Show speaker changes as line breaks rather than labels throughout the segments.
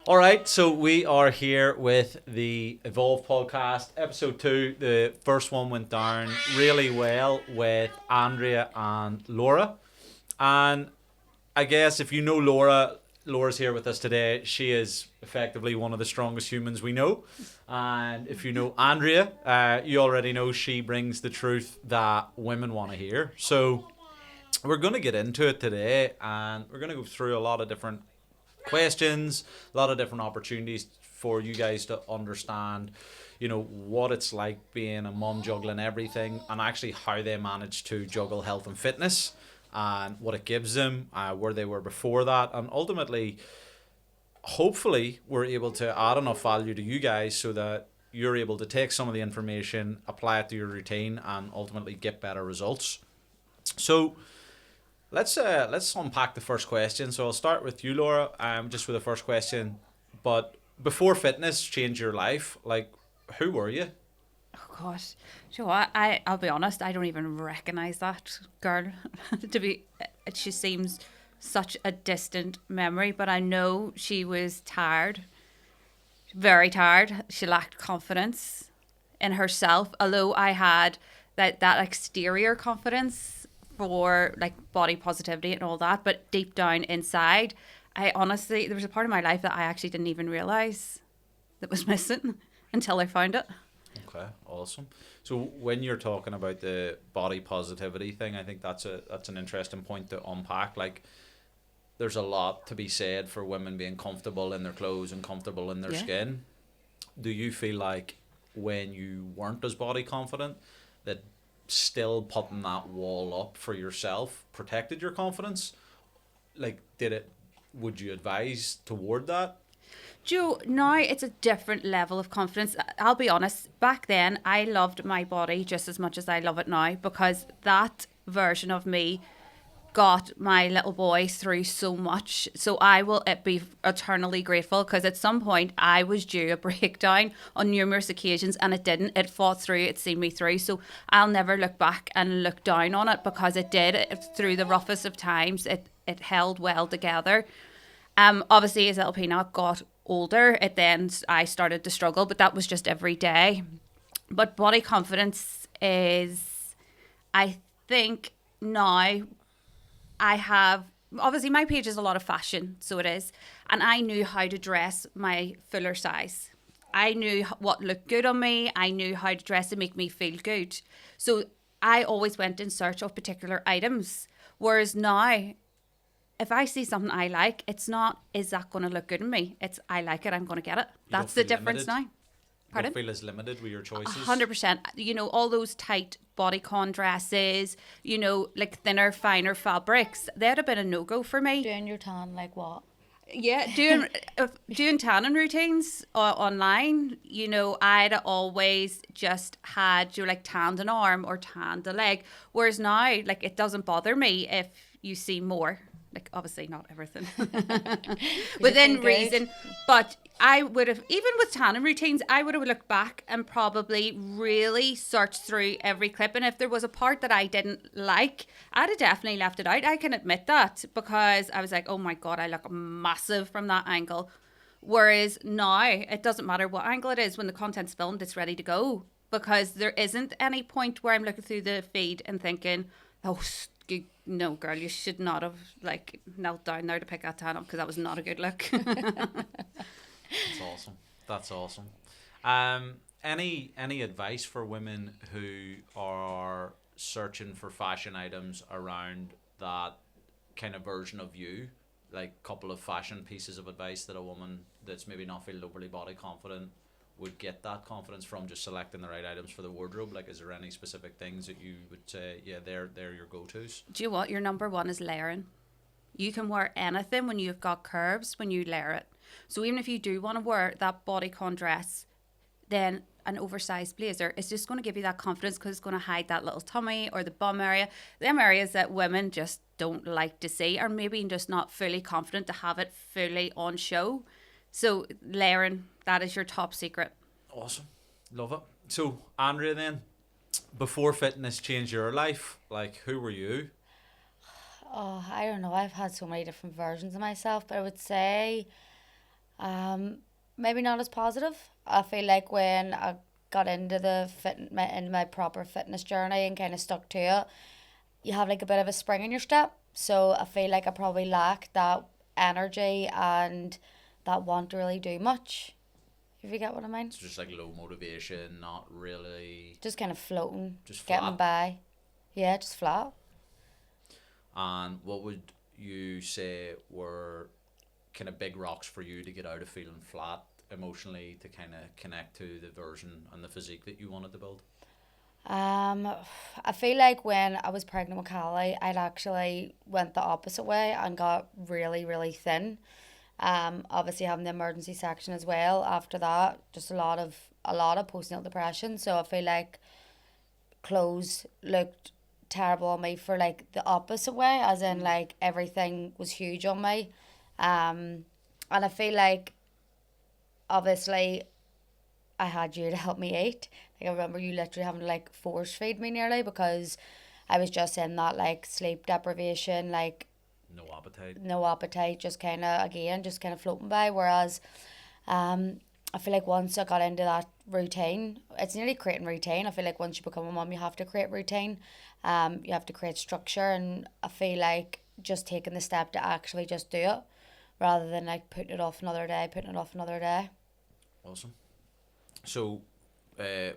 All right, so we are here with the Evolve podcast, episode 2. The first one went down really well with Andrea and Laura. And I guess if you know Laura, Laura's here with us today. She is effectively one of the strongest humans we know. And if you know Andrea, you already know she brings the truth that women want to hear. So we're going to get into it today, and we're going to go through a lot of different questions, a lot of different opportunities for you guys to understand, what it's like being a mum juggling everything, and actually how they manage to juggle health and fitness, and what it gives them, where they were before that, and ultimately, hopefully, we're able to add enough value to you guys so that you're able to take some of the information, apply it to your routine, and ultimately get better results. So let's unpack the first question. So I'll start with you, Laura. Just with the first question. But before fitness changed your life, like, who were you?
Oh gosh, you know what? I'll be honest. I don't even recognize that girl. She seems such a distant memory. But I know she was tired, very tired. She lacked confidence in herself. Although I had that exterior confidence for like body positivity and all that, but deep down inside, I honestly, there was a part of my life that I actually didn't even realize that was missing until I found it.
Okay, awesome. So when you're talking about the body positivity thing, I think that's an interesting point to unpack. Like, there's a lot to be said for women being comfortable in their clothes and comfortable in their skin. Do you feel like when you weren't as body confident that still putting that wall up for yourself protected your confidence? Like, would you advise toward that?
Joe, now it's a different level of confidence. I'll be honest, back then I loved my body just as much as I love it now, because that version of me got my little boy through so much. So I will be eternally grateful, because at some point I was due a breakdown on numerous occasions, and it didn't. It fought through, it seen me through. So I'll never look back and look down on it, because it did. Through the roughest of times, it held well together. Obviously, as little Peanut got older, I started to struggle, but that was just every day. But body confidence is, I think now, I have, obviously my page is a lot of fashion, so it is. And I knew how to dress my fuller size. I knew what looked good on me. I knew how to dress to make me feel good. So I always went in search of particular items. Whereas now, if I see something I like, it's not, is that going to look good on me? It's, I like it, I'm going to get it. That's the difference now.
Pardon? Don't feel as limited with your choices?
100%. All those tight bodycon dresses, like thinner, finer fabrics, they'd have been a no-go for me.
Doing your tan, like what?
Yeah, doing tanning routines online. I'd always just had, like, tanned an arm or tanned a leg. Whereas now, like, it doesn't bother me if you see more. Like, obviously not everything within reason, but I would have, even with tanning routines, I would have looked back and probably really searched through every clip, and if there was a part that I didn't like, I'd have definitely left it out. I can admit that, because I was like, oh my god, I look massive from that angle. Whereas now, it doesn't matter what angle it is. When the content's filmed, it's ready to go, because there isn't any point where I'm looking through the feed and thinking, oh, no, girl, you should not have, like, knelt down there to pick that tan up, because that was not a good look.
That's awesome. Any advice for women who are searching for fashion items around that kind of version of you? Like, a couple of fashion pieces of advice that a woman that's maybe not feeling overly body confident would get that confidence from, just selecting the right items for the wardrobe? Like, is there any specific things that you would say, yeah, they're your go-tos?
Do you know what? Your number one is layering. You can wear anything when you've got curves, when you layer it. So even if you do want to wear that bodycon dress, then an oversized blazer is just going to give you that confidence, because it's going to hide that little tummy or the bum area. Them areas that women just don't like to see, or maybe just not fully confident to have it fully on show. So layering, that is your top secret.
Awesome. Love it. So, Andrea, then, before fitness changed your life, like, who were you?
Oh, I don't know. I've had so many different versions of myself, but I would say Maybe not as positive. I feel like when I got into in my proper fitness journey and kind of stuck to it, you have like a bit of a spring in your step. So I feel like I probably lack that energy and that want to really do much. If you get what I mean.
It's just like low motivation, not really.
Just kind of floating,
Just
getting
flat.
by. Yeah, just flat.
And what would you say were kind of big rocks for you to get out of feeling flat emotionally to kind of connect to the version and the physique that you wanted to build?
I feel like when I was pregnant with Callie, I'd actually went the opposite way and got really, really thin. Obviously having the emergency section as well. After that, just a lot of postnatal depression. So I feel like clothes looked terrible on me for like the opposite way, as in like everything was huge on me. And I feel like obviously I had you to help me eat. Like I remember you literally having to like force feed me nearly because I was just in that like sleep deprivation, like
No appetite.
no appetite, just kind of again, just kind of floating by. Whereas, I feel like once I got into that routine, it's nearly creating routine. I feel like once you become a mum, you have to create routine. You have to create structure, and I feel like just taking the step to actually just do it, rather than like putting it off another day, putting it off another day.
Awesome. So,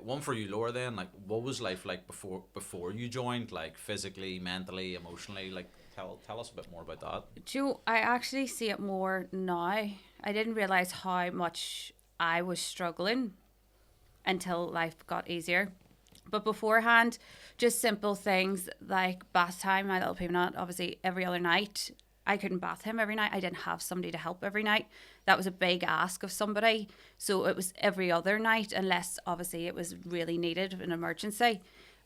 one for you, Laura. Then, like, what was life like before you joined? Like, physically, mentally, emotionally. Like, tell us a bit more about that.
Joe, I actually see it more now. I didn't realize how much I was struggling until life got easier. But beforehand, just simple things like bath time. My little Peanut, obviously, every other night. I couldn't bath him every night. I didn't have somebody to help every night. That was a big ask of somebody. So it was every other night, unless obviously it was really needed, an emergency.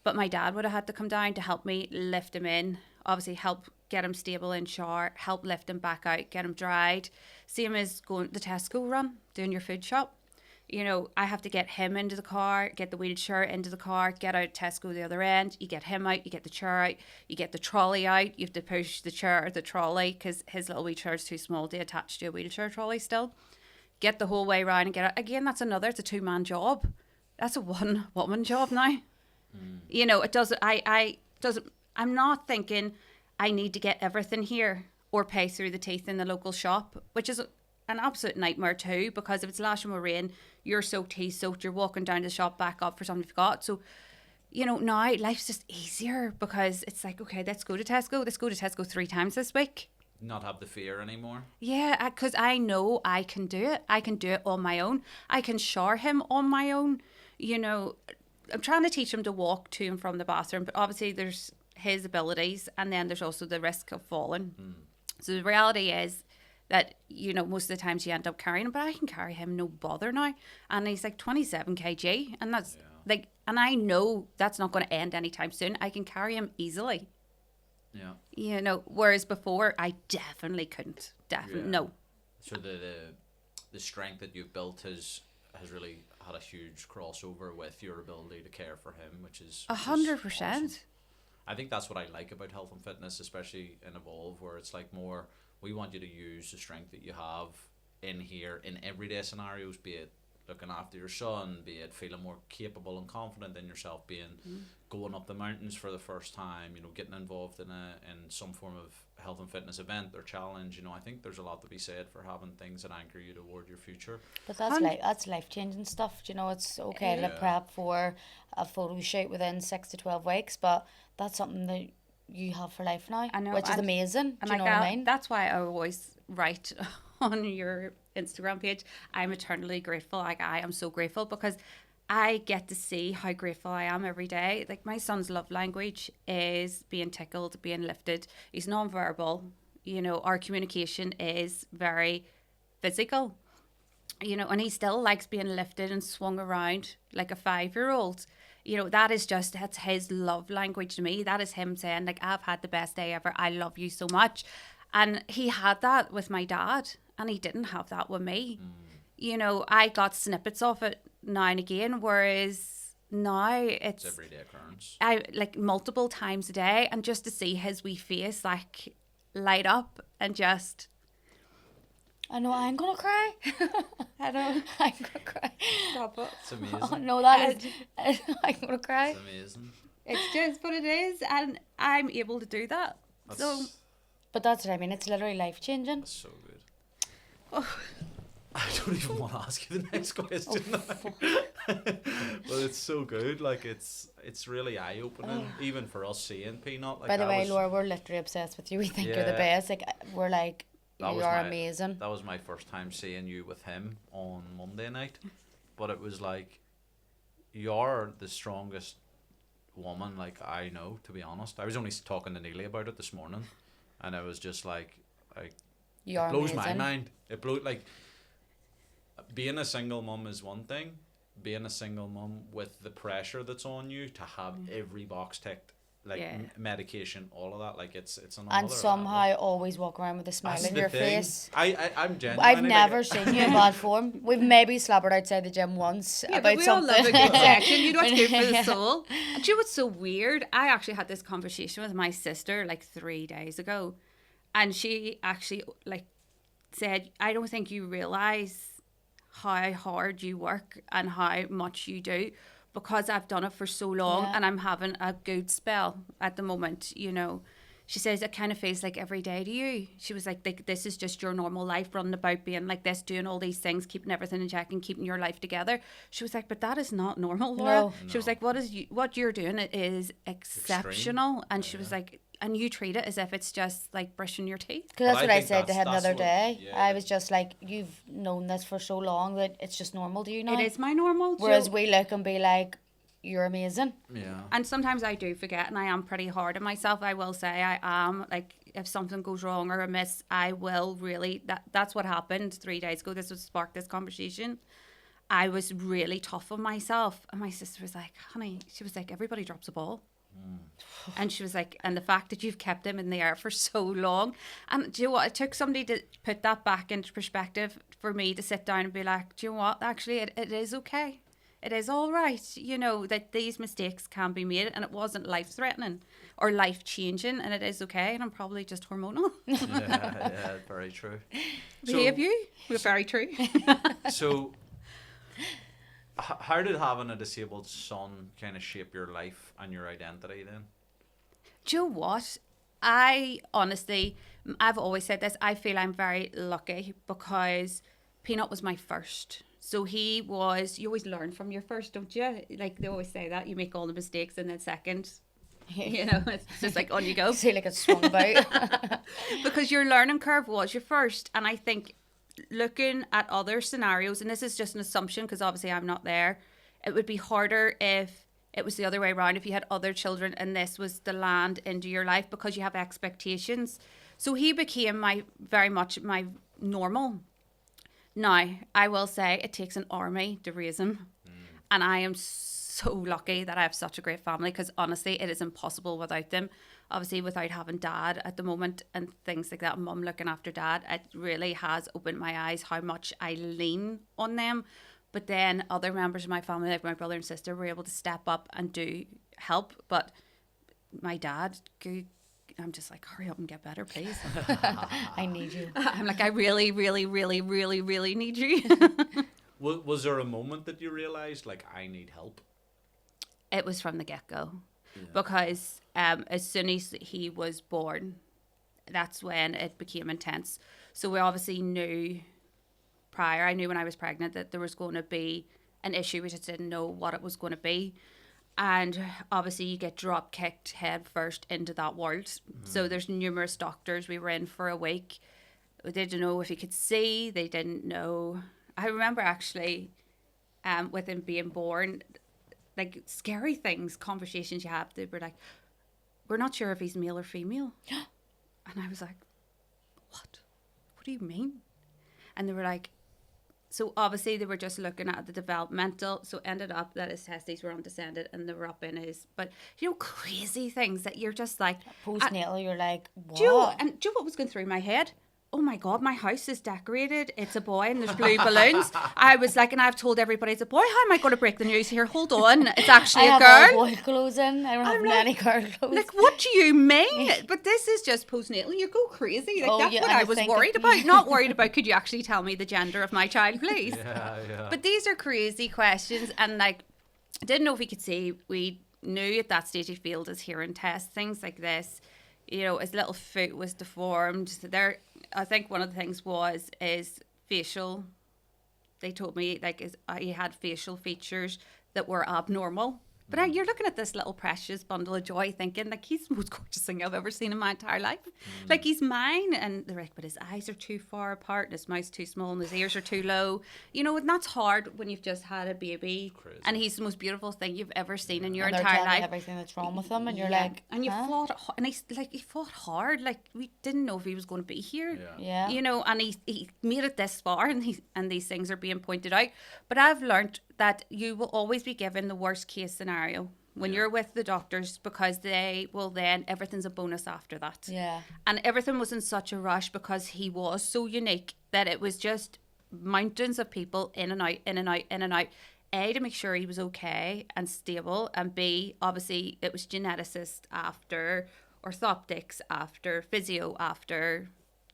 But my dad would have had to come down to help me lift him in, obviously help get him stable in shower, help lift him back out, get him dried. Same as going the Tesco run, doing your food shop. You know, I have to get him into the car, get the wheelchair into the car, get out Tesco the other end. You get him out, you get the chair out, you get the trolley out. You have to push the chair or the trolley because his little wheelchair is too small to attach to a wheelchair trolley still. Get the whole way around and get out. Again, that's another, it's a two-man job. That's a one-woman job now. You know, it doesn't, I'm not thinking I need to get everything here or pay through the teeth in the local shop, which is an absolute nightmare too, because if it's lashing with rain, you're soaked, he's soaked, you're walking down to the shop back up for something you've got. So, you know, now life's just easier because it's like, okay, let's go to Tesco. Let's go to Tesco 3 times this week.
Not have the fear anymore.
Yeah, because I know I can do it. I can do it on my own. I can shower him on my own. You know, I'm trying to teach him to walk to and from the bathroom, but obviously there's his abilities and then there's also the risk of falling. So the reality is that, you know, most of the times you end up carrying him, but I can carry him no bother now. And he's like 27 kg. And that's like, and I know that's not going to end anytime soon. I can carry him easily.
Yeah.
You know, whereas before I definitely couldn't. Definitely, no.
So the strength that you've built has really had a huge crossover with your ability to care for him, which is
100%.
awesome. I think that's what I like about health and fitness, especially in Evolve, where it's like more, we want you to use the strength that you have in here in everyday scenarios, be it looking after your son, be it feeling more capable and confident in yourself, being going up the mountains for the first time, you know, getting involved in some form of health and fitness event or challenge. You know, I think there's a lot to be said for having things that anchor you toward your future.
But that's life changing stuff. Do you know, it's okay to prep for a photo shoot within 6 to 12 weeks, but that's something that you have for life now,
I know,
which is amazing. Do you know what I mean?
That's why I always write on your Instagram page, I'm eternally grateful. Like, I am so grateful because I get to see how grateful I am every day. Like, my son's love language is being tickled, being lifted. He's non-verbal. You know, our communication is very physical. You know, and he still likes being lifted and swung around like a 5-year-old. You know, that's his love language to me. That is him saying, like, I've had the best day ever. I love you so much. And he had that with my dad, and he didn't have that with me. You know, I got snippets of it now and again, whereas now it's
everyday occurrence.
I like multiple times a day, and just to see his wee face like light up and just
I know, I ain't gonna cry.
I know.
I'm gonna cry.
Stop it.
It's amazing.
Oh, no, that is... I'm gonna cry.
It's amazing.
It's just what it is, and I'm able to do that.
That's,
So,
But that's what I mean. It's literally life-changing.
that's so good. I don't even want to ask you the next question. But it's so good. Like it's really eye opening, even for us seeing Peanut. Like
By the
I
way,
was,
Laura, we're literally obsessed with you. We think you're the
Yeah.
best. Like, we're like,
that
you
was
are
my-
amazing.
That was my first time seeing you with him on Monday night, but it was like, you're the strongest woman like I know. To be honest, I was only talking to Neely about it this morning, and I was just like
You are
it blows
amazing.
my mind. It blew like being a single mum is one thing. Being a single mum with the pressure that's on you to have every box ticked, like
Yeah.
medication, all of that, like it's another
And
level.
somehow always walk around with a smile
That's
on
the
your
thing.
face.
I'm genuine.
I've never seen you in bad form. We've maybe slobbered outside the gym once
yeah,
about
but we all
something.
love a good section. You know what's good for the soul. And do you know what's so weird? I actually had this conversation with my sister like 3 days ago, and she actually like said, "I don't think you realize how hard you work and how much you do, because I've done it for so long
Yeah.
and I'm having a good spell at the moment, you know." She says it kind of feels like every day to you. She was like, this is just your normal life, running about being like this, doing all these things, keeping everything in check and keeping your life together. She was like, but that is not normal, Laura.
No.
She was like, what you're doing is exceptional. And she was like, and you treat it as if it's just like brushing your teeth.
Because that's
But I
what I
think
said to
that's-
him the
that's
other
what-
day.
yeah.
I was just like, you've known this for so long that it's just normal to you now.
It is my normal.
Whereas
Jill.
we look and be like, you're amazing.
Yeah.
And sometimes I do forget, and I am pretty hard on myself. I will say I am. Like, if something goes wrong or amiss, I will really. That's what happened 3 days ago. This was sparked this conversation. I was really tough on myself, and my sister was like, "Honey," she was like, "Everybody drops a ball." And she was like, and the fact that you've kept him in the air for so long. And do you know what? It took somebody to put that back into perspective for me to sit down and be like, do you know what? Actually, it is okay. It is all right. You know, that these mistakes can be made, and it wasn't life threatening or life changing, and it is okay. And I'm probably just hormonal.
yeah, very true.
Behave you? We're very true.
So, how did having a disabled son kind of shape your life and your identity then?
Do you know what? I honestly, I've always said this, I feel I'm very lucky because Peanut was my first. So he was, you always learn from your first, don't you? Like they always say that, you make all the mistakes and then second, you know, it's just like on you go.
See, like it's swung about.
Because your learning curve was your first. And I think looking at other scenarios, and this is just an assumption because obviously I'm not there, it would be harder if it was the other way around, if you had other children and this was the land into your life because you have expectations. So he became very much my normal. Now, I will say it takes an army to raise him. And I am so lucky that I have such a great family because honestly, it is impossible without them. Obviously, without having dad at the moment and things like that, mum looking after dad, it really has opened my eyes how much I lean on them. But then other members of my family, like my brother and sister, were able to step up and do help. But my dad, I'm just like, hurry up and get better, please.
I need you.
I'm like, I really, really, really, really, really need you.
Was there a moment that you realized, like, I need help?
It was from the get-go. Because as soon as he was born, that's when it became intense. So we obviously knew prior, I knew when I was pregnant that there was going to be an issue. We just didn't know what it was going to be. And obviously you get drop kicked head first into that world. So there's numerous doctors. We were in for a week. They didn't know if he could see. They didn't know. I remember actually with him being born, like scary things, conversations you have. They were like, we're not sure if he's male or female. And I was like, what? What do you mean? And they were like, so obviously they were just looking at the developmental. So ended up that his testes were undescended and they were up in his, but you know, crazy things that you're just like.
Postnatal, you're like, what?
Do you know what was going through my head? oh my God, my house is decorated. It's a boy and there's blue balloons. I was like, and I've told everybody it's a boy. How am I going to break the news here? Hold on. It's actually
I
a
have all
girl.
boy clothes in. I don't have any girl clothes.
Like, what do you mean? But this is just postnatal. You go crazy. Like, that's what I was worried about. Not worried about, could you actually tell me the gender of my child, please?
Yeah.
But these are crazy questions. And like, I didn't know if we could see. We knew at that stage he failed his hearing test, things like this. You know, his little foot was deformed. There, I think one of the things is facial. They told me like he had facial features that were abnormal. But you're looking at this little precious bundle of joy thinking, like, he's the most gorgeous thing I've ever seen in my entire life. Like, he's mine. And they're like, but his eyes are too far apart, and his mouth's too small, and his ears are too low. You know, and that's hard when you've just had a baby.
Crazy.
And he's the most beautiful thing you've ever seen in your
And they're
entire
telling you
life.
everything that's wrong with him, and you're
Yeah.
like,
and you
huh?
fought, and he fought hard. Like, we didn't know if he was going to be here.
Yeah.
You know, and he made it this far, and these things are being pointed out. But I've learned that you will always be given the worst case scenario when you're with the doctors, because they will then, everything's a bonus after that.
Yeah.
And everything was in such a rush because he was so unique that it was just mountains of people in and out, in and out, in and out. A, to make sure he was okay and stable, and B, obviously it was geneticist after orthoptics, after physio, after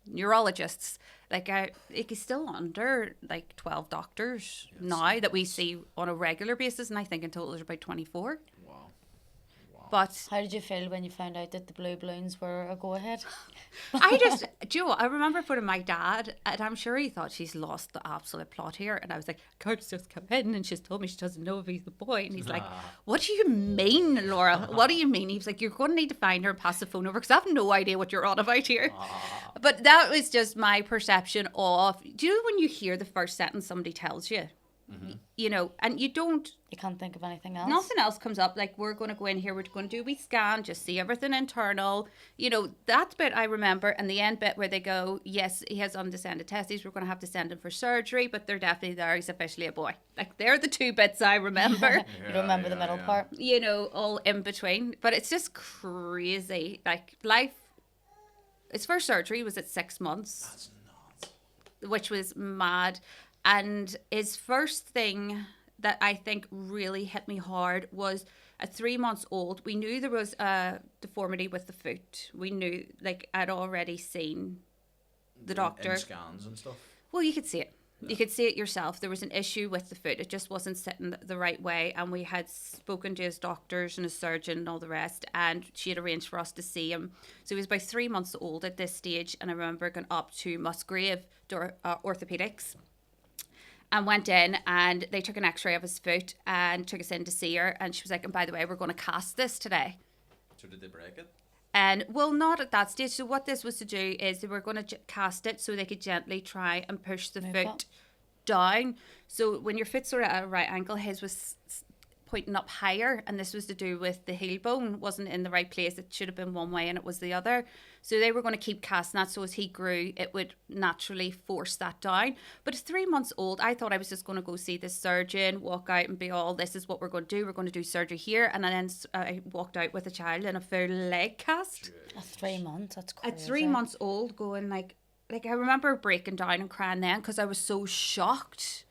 neurologists. Like, he's still under like 12 doctors now that we see on a regular basis, and I think in total there's about 24. But
How did you feel when you found out that the blue balloons were a go-ahead?
I just, do you know what? I remember putting my dad, and I'm sure he thought she's lost the absolute plot here. And I was like, Kurt's just come in and she's told me she doesn't know if he's the boy. And he's like, what do you mean, Laura? What do you mean? He was like, you're going to need to find her and pass the phone over because I have no idea what you're on about here. But that was just my perception of, do you know when you hear the first sentence somebody tells you? You know, and you
can't think of anything else.
nothing else comes up, like, we're going to go in here, we're going to do a wee scan, just see everything internal. You know, that bit I remember, and the end bit where they go, yes, he has undescended testes, we're going to have to send him for surgery, but they're definitely there, he's officially a boy. Like, they're the two bits I remember.
You don't remember the middle part?
You know, all in between. But it's just crazy. Like, life, his first surgery was at 6 months.
That's nuts.
Which was mad. And his first thing that I think really hit me hard was at 3 months old, we knew there was a deformity with the foot. We knew, like, I'd already seen the doctor.
In scans and stuff.
Well, you could see it. You could see it yourself. There was an issue with the foot. It just wasn't sitting the right way. And we had spoken to his doctors and his surgeon and all the rest. And she had arranged for us to see him. So he was about 3 months old at this stage. And I remember going up to Musgrave to orthopedics. And went in and they took an x-ray of his foot and took us in to see her. And she was like, and by the way, we're going to cast this today.
So did they break it?
And, well, not at that stage. So what this was to do is they were going to cast it so they could gently try and push the foot down. So when your foot's sort of at a right angle, his was pointing up higher, and this was to do with the heel bone wasn't in the right place. It should have been one way and it was the other. So they were going to keep casting that, so as he grew it would naturally force that down. But at 3 months old, I thought I was just going to go see this surgeon, walk out and be all, this is what we're going to do, we're going to do surgery here. And then I walked out with a child in a full leg cast.
At 3 months, that's crazy.
At 3 months old, going like I remember breaking down and crying then because I was so shocked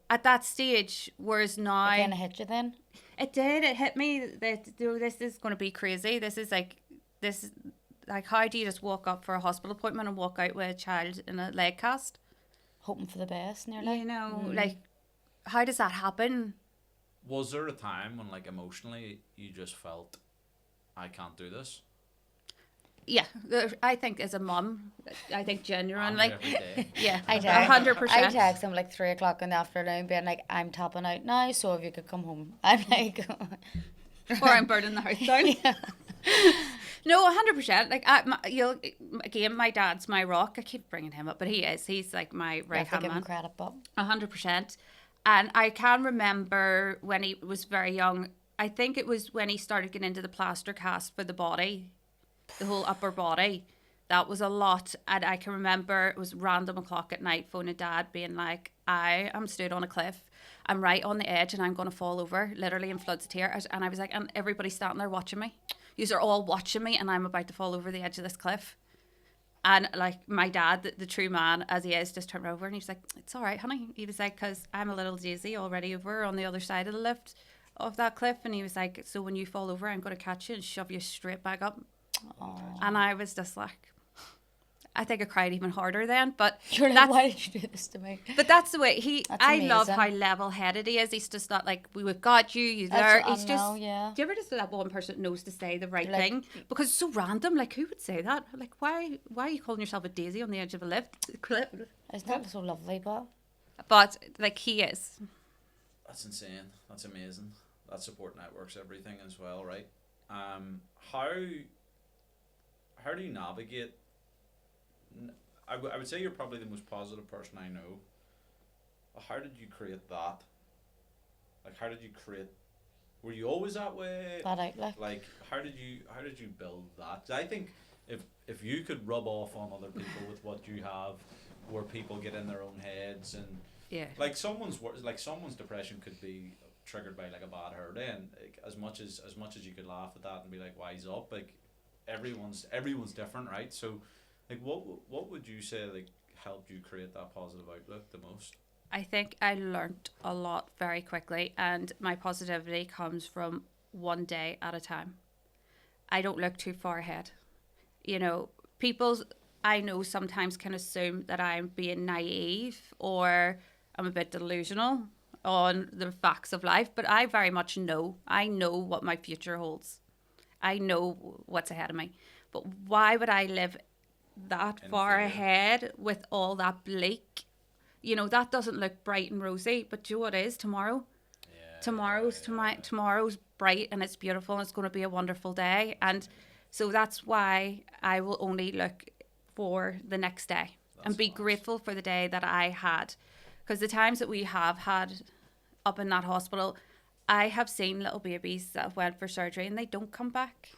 at that stage, whereas now...
It kind of hit you then?
It did. It hit me that this is going to be crazy. This is like, how do you just walk up for a hospital appointment and walk out with a child in a leg cast?
Hoping for the best, nearly.
You know, like, how does that happen?
Was there a time when, like, emotionally you just felt, I can't do this?
Yeah, I think as a mum, I think genuinely,
Every day.
yeah,
I text,
100%.
I text him like 3 o'clock in the afternoon being like, I'm tapping out now, so if you could come home. I'm like...
Or I'm burning the house down. No, 100%. Like, again, my dad's my rock. I keep bringing him up, but he's like my right hand
give him
man.
credit, but
100%. And I can remember when he was very young, I think it was when he started getting into the plaster cast for the body, the whole upper body. That was a lot. And I can remember it was random o'clock at night, phoning dad being like, I am stood on a cliff. I'm right on the edge and I'm going to fall over, literally in floods of tears. And I was like, and everybody's standing there watching me. Yous are all watching me and I'm about to fall over the edge of this cliff. And like my dad, the true man as he is, just turned over and he was like, "It's all right, honey." He was like, "Because I'm a little dizzy already over on the other side of the lift of that cliff." And he was like, "So when you fall over, I'm going to catch you and shove you straight back up."
Aww.
And I was just like, I think I cried even harder then. But
You're like, why did you do this to me?
But that's the way
That's
I love
amazing.
how level-headed he is. He's just not like, "We've got you, you
That's
there."
what I
He's just,
know, yeah.
do you ever just that one person that knows to say the right
Like-
thing? Because it's so random. Like, who would say that? Like, why are you calling yourself a daisy on the edge of a lift?
Isn't that so lovely, but
But, like, he is.
That's insane. That's amazing. That support network's everything as well, right? How do you navigate? I would say you're probably the most positive person I know. How did you create that? Like, how did you create? Were you always that way?
that outlook.
Like, how did you build that? 'Cause I think if you could rub off on other people with what you have, where people get in their own heads and
Yeah.
like someone's depression could be triggered by like a bad hair day, and like, as much as you could laugh at that and be like, wise up, like everyone's different, right? So like what would you say like helped you create that positive outlook the most?
I think I learnt a lot very quickly, and my positivity comes from one day at a time. I don't look too far ahead. You know, I know sometimes can assume that I'm being naive or I'm a bit delusional on the facts of life, but I very much know. I know what my future holds. I know what's ahead of me. But why would I live that
In
far
fear.
ahead with all that bleak? You know, that doesn't look bright and rosy, but do you know what it is tomorrow?
Yeah.
Tomorrow's bright and it's beautiful and it's going to be a wonderful day. And so that's why I will only look for the next day and
That's
be
class.
grateful for the day that I had. Because the times that we have had up in that hospital, I have seen little babies that have went for surgery and they don't come back.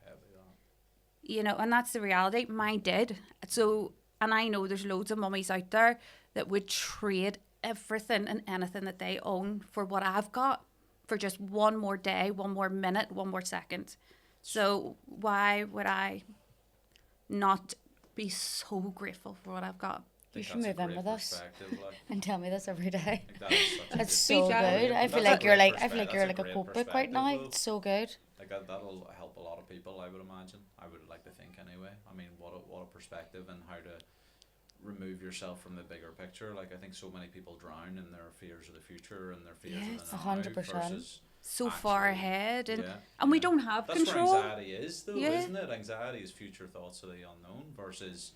Heavy that.
You know, and that's the reality. Mine did. So, and I know there's loads of mummies out there that would trade everything and anything that they own for what I've got for just one more day, one more minute, one more second. So why would I not be so grateful for what I've got?
You
Think
should
that's a
move in
great
with us
perspective, like.
and tell me this every day.
I think that is such a
That's
good-
so
Speak out.
good. I feel
That's a
like you're
great
like
that's
a
great
coat book right now.
perspective, though.
It's so good.
Like that'll help a lot of people, I would imagine. I would like to think anyway. I mean, what a perspective, and how to remove yourself from the bigger picture. Like I think so many people drown in their fears of the future and their fears
Yes.
of the now
100%.
versus
So far
actually-
ahead, and
yeah,
and we
yeah.
don't have
That's
control.
where anxiety is, though,
Yeah.
isn't it? Anxiety is future thoughts of the unknown versus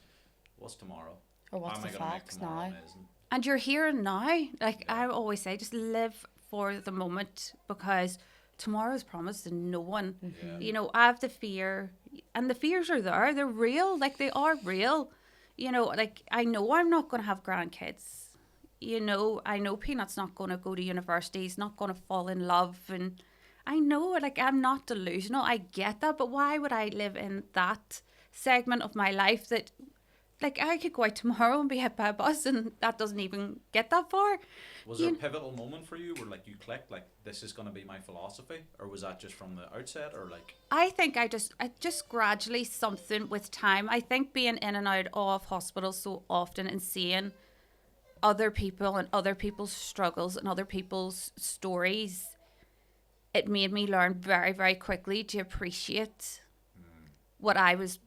what's tomorrow.
Or what's
How
the
am I gonna make
facts
tomorrow
now?
amazing?
And you're here and now. Like
Yeah.
I always say, just live for the moment, because tomorrow's promised to no one.
Yeah.
You know, I have the fear, and the fears are there. They're real. Like they are real. You know, like I know I'm not going to have grandkids. You know, I know Peanut's not going to go to university. He's not going to fall in love. And I know, like, I'm not delusional. I get that. But why would I live in that segment of my life that, like, I could go out tomorrow and be hit by a bus and that doesn't even get that far?
Was there a pivotal moment for you where like you clicked, like this is gonna be my philosophy, or was that just from the outset, or like?
I think I just gradually, something with time. I think being in and out of hospital so often and seeing other people and other people's struggles and other people's stories, it made me learn very, very quickly to appreciate what I was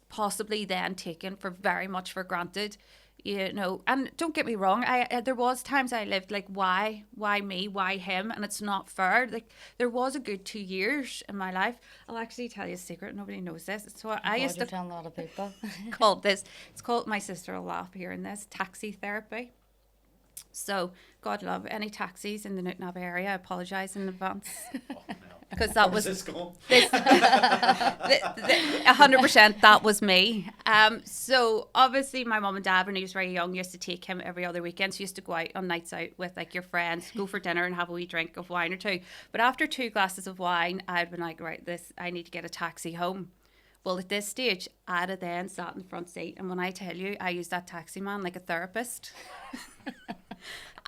possibly then taken for very much for granted. You know, and don't get me wrong, I there was times I lived like, why me, why him, and it's not fair. Like there was a good 2 years in my life. I'll actually tell you a secret. Nobody knows this. So I used
You're
to
telling a lot of people.
call this. It's called, my sister will laugh hearing this, taxi therapy. So God love any taxis in the Newton Abbey area. I apologise in advance
Oh, no.
because that
Where's
was
this going?
100%, that was me. So obviously my mum and dad, when he was very young, used to take him every other weekend. So you used to go out on nights out with like your friends, go for dinner and have a wee drink of wine or two. But after 2 glasses of wine, I'd been like, right, I need to get a taxi home. Well, at this stage, I'd have then sat in the front seat, and when I tell you, I used that taxi man like a therapist.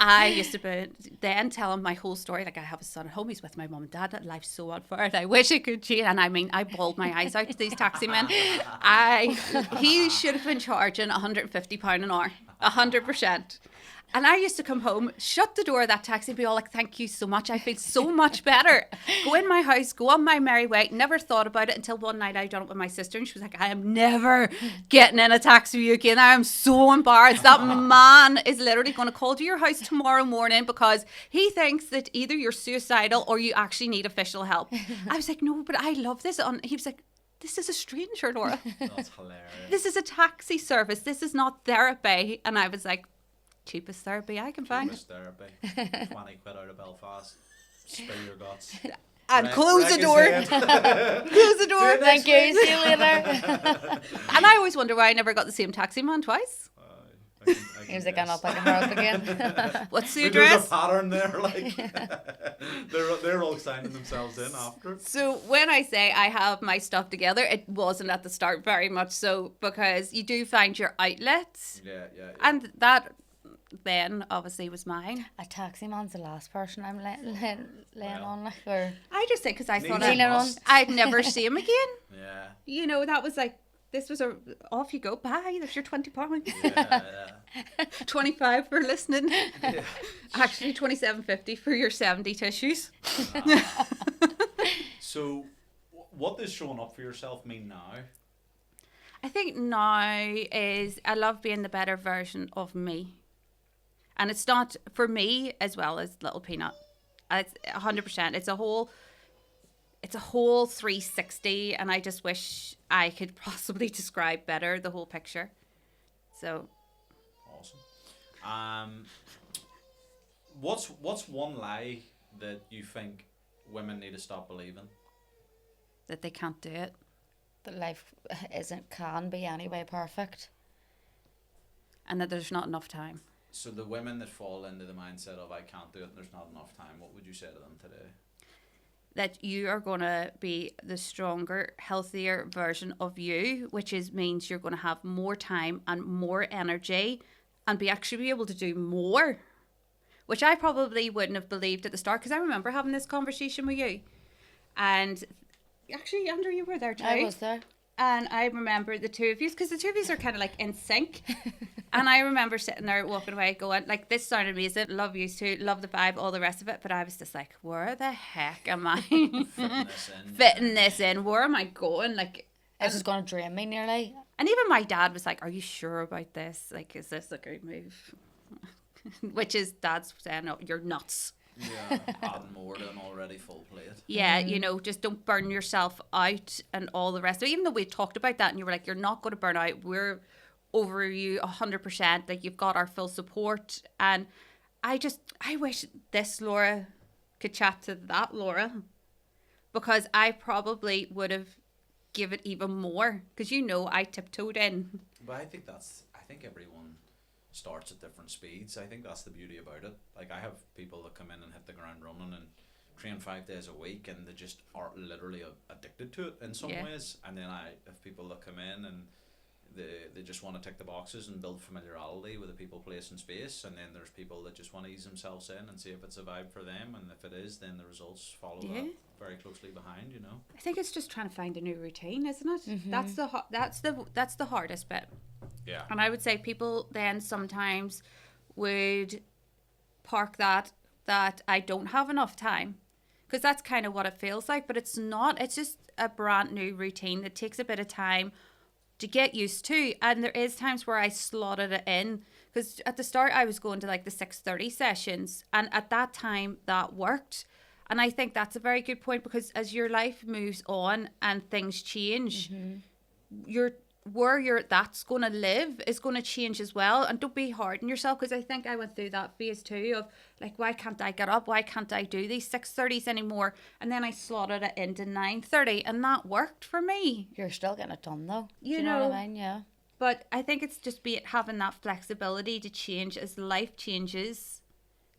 I used to be then telling my whole story. Like, I have a son at home. He's with my mum and dad. Life's so unfair. And I wish it could change. And I mean, I bawled my eyes out to these taxi men. He should have been charging £150 an hour. 100%. And I used to come home, shut the door of that taxi, and be all like, thank you so much. I feel so much better. Go in my house, go on my merry way. Never thought about it until one night I done it with my sister, and she was like, I am never getting in a taxi with you again. I am so embarrassed. That man is literally going to call to your house tomorrow morning because he thinks that either you're suicidal or you actually need official help. I was like, no, but I love this. He was like, this is a stranger, Laura.
That's hilarious.
This is a taxi service. This is not therapy. And I was like, cheapest therapy I can find.
Cheapest therapy. 20 quid out of Belfast. Spill your guts.
And close the door. Close the door.
Thank you. See you later.
And I always wonder why I never got the same taxi man twice.
He was like, I'm not picking her up again.
What's the
There's
address?
a pattern there, like they're all signing themselves in after.
So when I say I have my stuff together, it wasn't at the start very much so, because you do find your outlets.
Yeah.
And that then obviously was mine.
A taxi man's the last person I'm laying on, like, or
I just think because I thought
Needs
I'd never see him again.
Yeah.
You know, that was like, this was off you go. Bye. There's your £20.
Yeah.
25 for listening.
Yeah.
Actually, 27.50 for your 70 tissues.
So, what does showing up for yourself mean now?
I think now is I love being the better version of me. And it's not for me as well as Little Peanut. It's 100%. It's a whole 360, and I just wish I could possibly describe better the whole picture. So
awesome. What's one lie that you think women need to stop believing?
that they can't do it.
That life can be anyway perfect.
And that there's not enough time.
So the women that fall into the mindset of I can't do it and there's not enough time, what would you say to them today?
That you are going to be the stronger, healthier version of you, which means you're going to have more time and more energy and be able to do more, which I probably wouldn't have believed at the start, because I remember having this conversation with you. And actually, Andrew, you were there too.
I was there.
And I remember the two of you, because the two of you are kind of like in sync. And I remember sitting there walking away going, like, this sounded amazing. Love you too. Love the vibe, all the rest of it. But I was just like, where the heck am I fitting this in? Where am I going? Like,
This is going to drain me nearly.
and even my dad was like, are you sure about this? Like, is this a good move? Which is dad's saying, no, you're nuts.
Yeah, adding more to an already full plate.
Yeah, you know, just don't burn yourself out and all the rest of it. Even though we talked about that and you were like, you're not going to burn out. We're over you 100%. Like, you've got our full support. And I wish this Laura could chat to that Laura, because I probably would have given even more, because, you know, I tiptoed in.
But I think everyone starts at different speeds. I think that's the beauty about it. Like, I have people that come in and hit the ground running and train 5 days a week, and they just are literally addicted to it in some ways. And then I have people that come in and they just want to tick the boxes and build familiarity with the people, place and space. And then there's people that just want to ease themselves in and see if it's a vibe for them, and if it is, then the results follow that very closely behind, you know.
I think it's just trying to find a new routine, isn't it?
Mm-hmm.
That's the hardest bit.
Yeah.
And I would say people then sometimes would park that I don't have enough time, because that's kind of what it feels like, but it's not. It's just a brand new routine that takes a bit of time to get used to. And there is times where I slotted it in, because at the start I was going to like the 6:30 sessions, and at that time that worked. And I think that's a very good point, because as your life moves on and things change, that's going to live is going to change as well. And don't be hard on yourself, because I think I went through that phase too of like, why can't I get up? Why can't I do these 6:30s anymore? And then I slotted it into 9:30, and that worked for me.
You're still getting it done though.
You
Do you know what I mean? Yeah.
But I think it's just having that flexibility to change as life changes,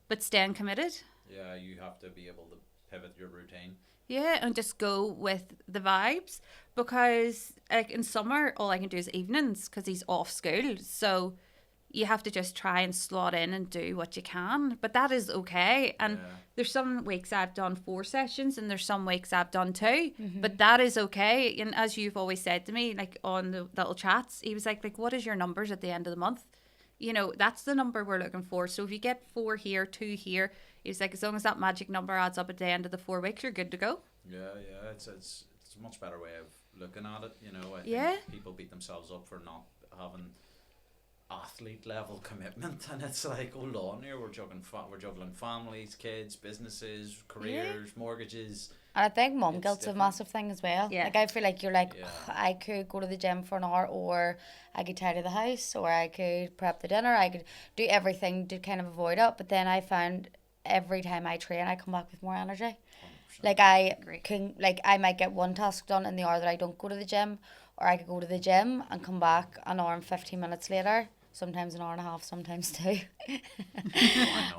but staying committed.
Yeah, you have to be able to pivot your routine.
Yeah, and just go with the vibes, because like in summer all I can do is evenings because he's off school. So you have to just try and slot in and do what you can. But that is okay. And there's some weeks I've done 4 sessions and there's some weeks I've done 2. But that is okay. And as you've always said to me, like on the little chats, he was like, what is your numbers at the end of the month? You know, that's the number we're looking for. So if you get 4 here, 2 here, he was like, as long as that magic number adds up at the end of the 4 weeks, you're good to go.
Yeah, it's a much better way of looking at it. You know, I think people beat themselves up for not having athlete level commitment, and it's like, hold on here, we're juggling families, kids, businesses, careers, mortgages.
And I think mum guilt's a massive thing as well.
Yeah.
Like, I feel like you're like, I could go to the gym for an hour, or I could tidy the house, or I could prep the dinner, I could do everything to kind of avoid it. But then I found every time I train, I come back with more energy. 100%. Like, I might get one task done in the hour that I don't go to the gym, or I could go to the gym and come back an hour and 15 minutes later. Sometimes an hour and a half, sometimes 2.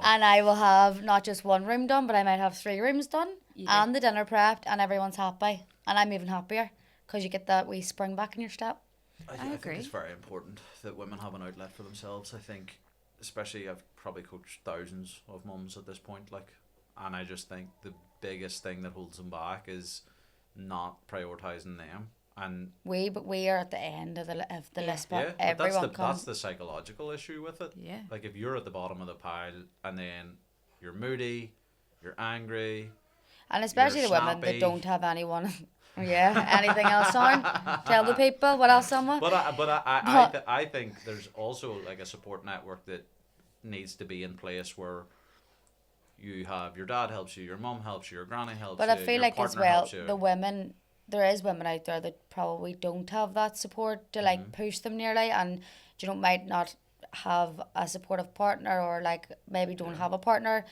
And I will have not just one room done, but I might have 3 rooms done and the dinner prepped, and everyone's happy. And I'm even happier because you get that wee spring back in your step.
I agree. Think it's very important that women have an outlet for themselves. I think, especially, I've probably coached thousands of mums at this point, like, and I just think the biggest thing that holds them back is not prioritising them. And
we are at the end of the list, but
yeah,
everyone
but that's the psychological issue with it.
Yeah.
Like, if you're at the bottom of the pile and then you're moody, you're angry,
and especially the women that don't have anyone. Anything else on? Tell the people what else on.
I think there's also like a support network that needs to be in place where you have your dad helps you, your mum helps you, your granny helps you.
But I feel
your
like as
partner
well,
helps you.
the women. There is women out there that probably don't have that support to like push them nearly, and you know, might not have a supportive partner, or like maybe don't have a partner,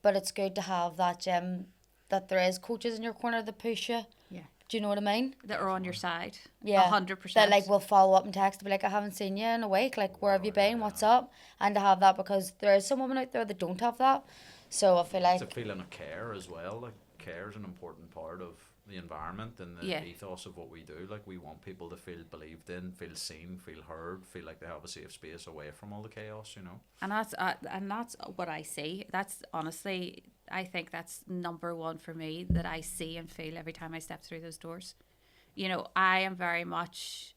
but it's good to have that gym, that there is coaches in your corner that push you.
Yeah.
Do you know what I mean?
That are on your side.
Yeah.
100%.
That like will follow up and text to be like, I haven't seen you in a week, like where have you been? What's up? And to have that, because there is some women out there that don't have that. So I feel like
it's a feeling of care as well. Like, care is an important part of the environment and the ethos of what we do. Like, we want people to feel believed in, feel seen, feel heard, feel like they have a safe space away from all the chaos, you know.
And that's what I see. That's honestly, I think that's number one for me, that I see and feel every time I step through those doors. You know, I am very much,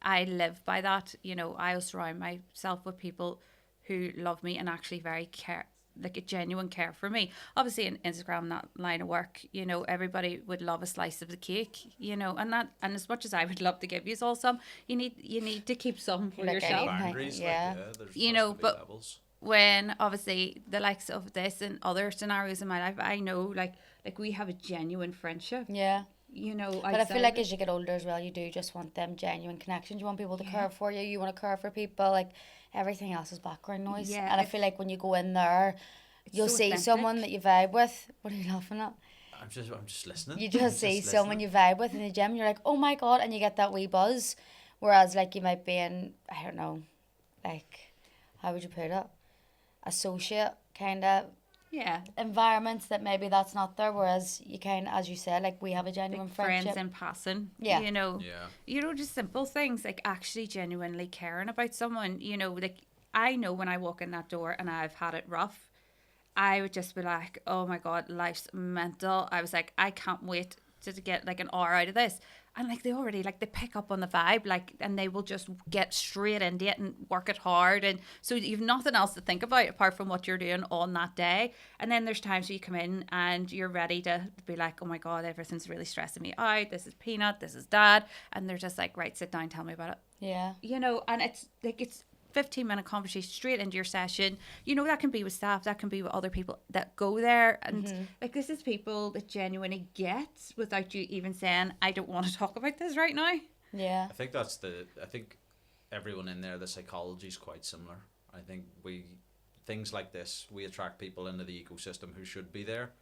I live by that. You know, I will surround myself with people who love me and actually very care, like a genuine care for me. Obviously in Instagram, that line of work, you know, everybody would love a slice of the cake, you know, and as much as I would love to give you all some, you need to keep some for
like
yourself.
Boundaries, there's
you know, but
levels.
When obviously the likes of this and other scenarios in my life, I know like we have a genuine friendship.
Yeah.
You know,
but I feel like as you get older as well, you do just want them genuine connections. You want people to care for you. You want to care for people. Like, everything else is background noise.
Yeah,
and I feel like when you go in there, you'll
so
see
authentic.
someone that you vibe with. What are you laughing at?
I'm just listening.
You just see someone you vibe with in the gym. You're like, oh my god, and you get that wee buzz. Whereas like you might be in, I don't know, like, how would you put it? Associate kind of environments that maybe that's not there, whereas you can, as you said, like, we have a genuine
like
friendship.
friends in passing, you know, just simple things like actually genuinely caring about someone. You know, like, I know when I walk in that door and I've had it rough, I would just be like, oh my god, life's mental. I was like, I can't wait to get like an hour out of this. And like, they already, like, they pick up on the vibe, like, and they will just get straight into it and work it hard. And so you've nothing else to think about apart from what you're doing on that day. And then there's times where you come in and you're ready to be like, oh my god, everything's really stressing me out. This is Peanut, this is Dad. And they're just like, right, sit down, tell me about it.
Yeah.
You know, and it's like, it's 15-minute conversation straight into your session. You know, that can be with staff, that can be with other people that go there, and like, this is people that genuinely get without you even saying, I don't want to talk about this right now.
Yeah.
I think everyone in there, the psychology is quite similar. I think things like this, we attract people into the ecosystem who should be there,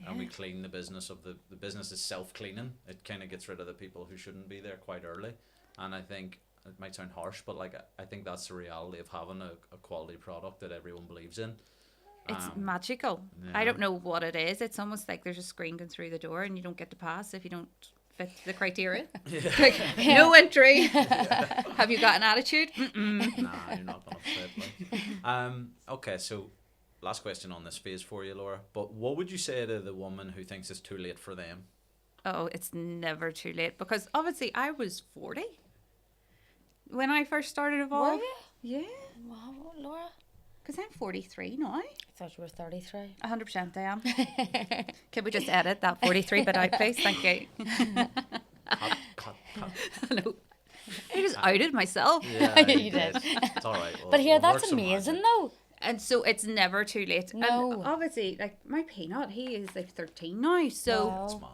and we clean the business of the business is self-cleaning. It kind of gets rid of the people who shouldn't be there quite early. And I think it might sound harsh, but like, I think that's the reality of having a quality product that everyone believes in.
It's magical. I don't know what it is. It's almost like there's a screen going through the door and you don't get to pass if you don't fit the criteria. Like, no entry. Have you got an attitude? Mm-mm.
Nah, you're not gonna fit. Like. Okay, so last question on this phase for you, Laura. But what would you say to the woman who thinks it's too late for them?
Oh, it's never too late, because obviously I was 40 when I first started Evolve.
Were you?
Yeah,
Wow, Laura.
because I'm 43 now.
I thought you were 33.
100% I am. Can we just edit that 43 bit out, please? Thank you.
Cut.
No, I just outed myself.
Yeah,
You did.
It's all right.
But here,
we'll
that's
work some
amazing,
magic.
though.
And so it's never too late.
No.
And obviously, like my peanut, he is like 13 now. So,
Wow.
It's mad.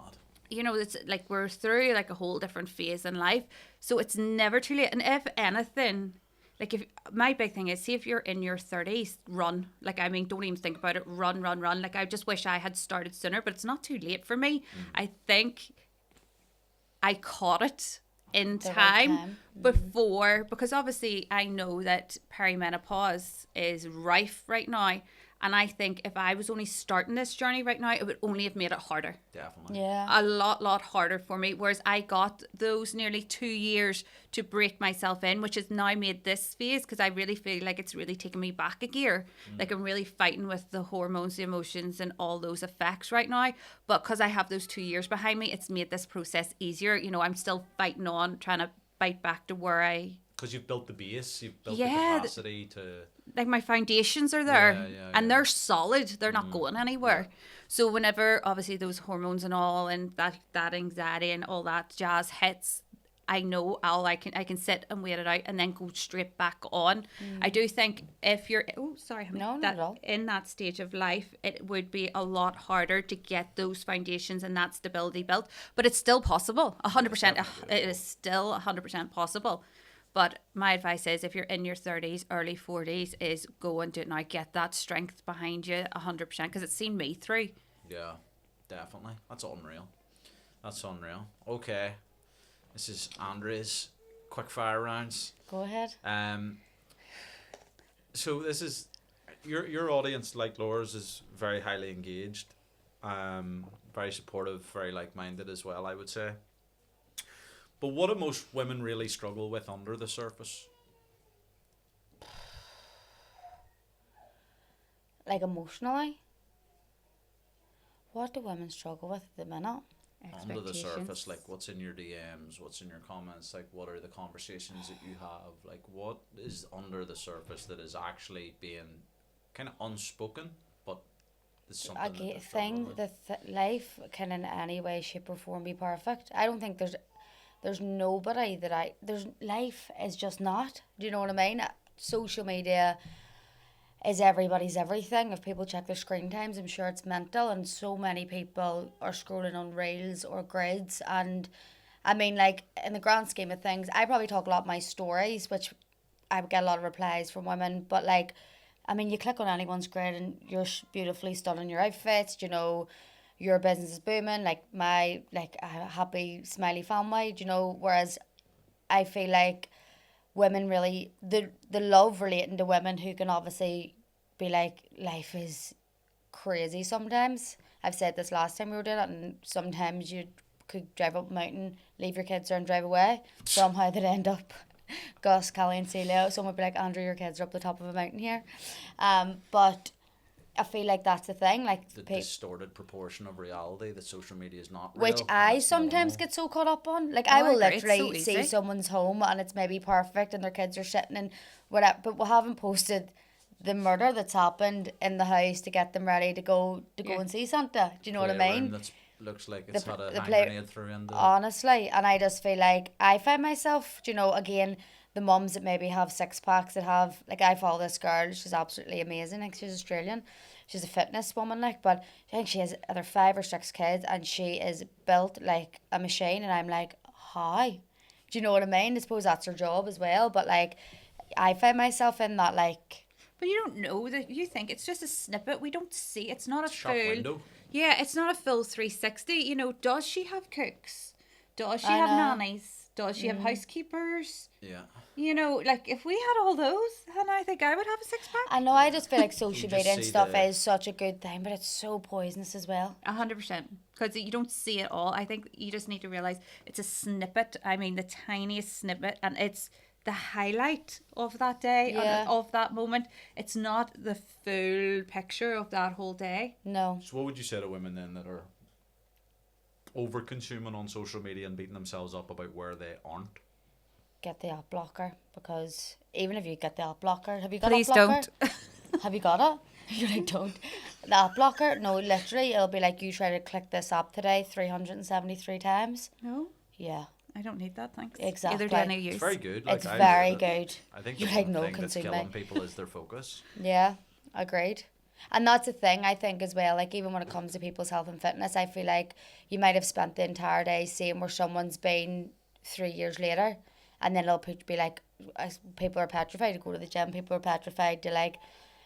you know, it's like we're through like a whole different phase in life. So it's never too late. And if anything, like if my big thing is, see if you're in your 30s, run. Like, I mean, don't even think about it. Run. Like, I just wish I had started sooner, but it's not too late for me. I think I caught it in
The right
time
time.
before, because obviously I know that perimenopause is rife right now. And I think if I was only starting this journey right now, it would only have made it harder.
Definitely.
Yeah.
A lot harder for me. Whereas I got those nearly 2 years to break myself in, which has now made this phase, because I really feel like it's really taken me back a gear. Like, I'm really fighting with the hormones, the emotions, and all those effects right now. But because I have those 2 years behind me, it's made this process easier. You know, I'm still fighting on, trying to bite back to where
Because you've built the base, you've built
Yeah,
the capacity to.
like my foundations are there, and
yeah.
they're solid. They're not going anywhere. So whenever obviously those hormones and all, and that anxiety and all that jazz hits, I know I can sit and wait it out and then go straight back on. I do think if you're
No, not
that
at all.
in that stage of life, it would be a lot harder to get those foundations and that stability built. But it's still possible. 100%. It is still 100% possible. But my advice is, if you're in your 30s, early 40s, is go and do it now. Get that strength behind you 100%, because it's seen me through.
Yeah, definitely. That's unreal. Okay, this is Andrea's quick fire rounds.
Go ahead.
So this is your audience, like Laura's, is very highly engaged, very supportive, very like-minded as well, I would say. But what do most women really struggle with under the surface?
Like, emotionally? What do women struggle with at the minute?
Under the surface, like what's in your DMs, what's in your comments, like what are the conversations that you have, like what is under the surface that is actually being kind of unspoken, but it's something
I
that they're
think
struggling with?
that life can in any way, shape or form be perfect. I don't think there's nobody that life is just not. Do you know what I mean? Social media is everybody's everything. If people check their screen times, I'm sure it's mental, and so many people are scrolling on reels or grids. And I mean, like, in the grand scheme of things, I probably talk a lot of my stories, which I would get a lot of replies from women, but like, I mean, you click on anyone's grid and you're beautifully stunning your outfits, you know, your business is booming, like my, like, a happy smiley family, you know, whereas I feel like women really, the love relating to women who can obviously be like, life is crazy sometimes. I've said this last time we were doing it, and sometimes you could drive up a mountain, leave your kids there and drive away. Somehow they'd end up Gus, Callie and Celia. Someone would be like, Andrew, your kids are up the top of a mountain here. But I feel like that's the thing, like
The distorted proportion of reality that social media is not real.
which
and
I
it's
sometimes
normal.
get so caught up on. Like,
Oh,
I
I
will
agree. It's so
literally see
easy.
someone's home and it's maybe perfect and their kids are sitting and whatever, but we haven't posted the murder that's happened in the house to get them ready to go
Yeah.
and see Santa. Do you know what I
Playroom
mean?
That looks like it's had a
the
hand
play-
grenade through into it.
Honestly, and I just feel like I find myself, you know, again, the mums that maybe have six packs that have, like, I follow this girl, she's absolutely amazing, like, she's Australian, she's a fitness woman, like, but I think she has either 5 or 6 kids and she is built like a machine, and I'm like, how? Do you know what I mean? I suppose that's her job as well, but like, I find myself in that, like,
But you don't know that. You think it's just a snippet. We don't see. It's not a
Shop
full.
window.
Yeah, it's not a full 360. You know, does she have cooks? Does she
I
have
know.
nannies? Does she have housekeepers?
Yeah.
You know, like, if we had all those, then I think I would have a 6-pack.
I know, I just feel like social
just
media and
see
stuff
the-
is such a good thing, but it's so poisonous as well.
100%. because you don't see it all. I think you just need to realize it's a snippet. I mean, the tiniest snippet, and it's the highlight of that day and of that moment. It's not the full picture of that whole day.
No.
So what would you say to women then that are over consuming on social media and beating themselves up about where they aren't?
Get the app blocker, because even if you get the app blocker, have you got
Please
app blocker?
don't.
Have you got it? You like don't. The app blocker? No, literally, it'll be like you try to click this app today 373 times.
No,
Yeah,
I don't need that, thanks.
Exactly.
Either do any
It's
use.
very good.
it's
I
very
love it.
good.
I think
You
the
like
one
no
thing that's
consume
killing
me.
people is their focus.
Yeah, agreed. And that's the thing, I think, as well. Like, even when it comes to people's health and fitness, I feel like you might have spent the entire day seeing where someone's been 3 years later. And then it'll be like, people are petrified to go to the gym. People are petrified to, like,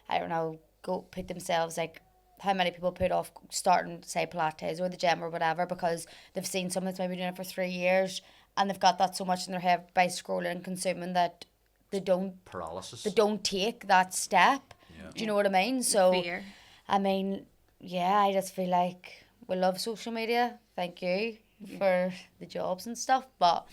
I don't know, go put themselves, like, how many people put off starting, say, Pilates or the gym or whatever because they've seen someone that's maybe doing it for 3 years and they've got that so much in their head by scrolling and consuming that they don't
Paralysis.
take that step.
Yeah.
Do you know what I mean? So,
Fear.
I mean, yeah, I just feel like we love social media. Thank you for the jobs and stuff, but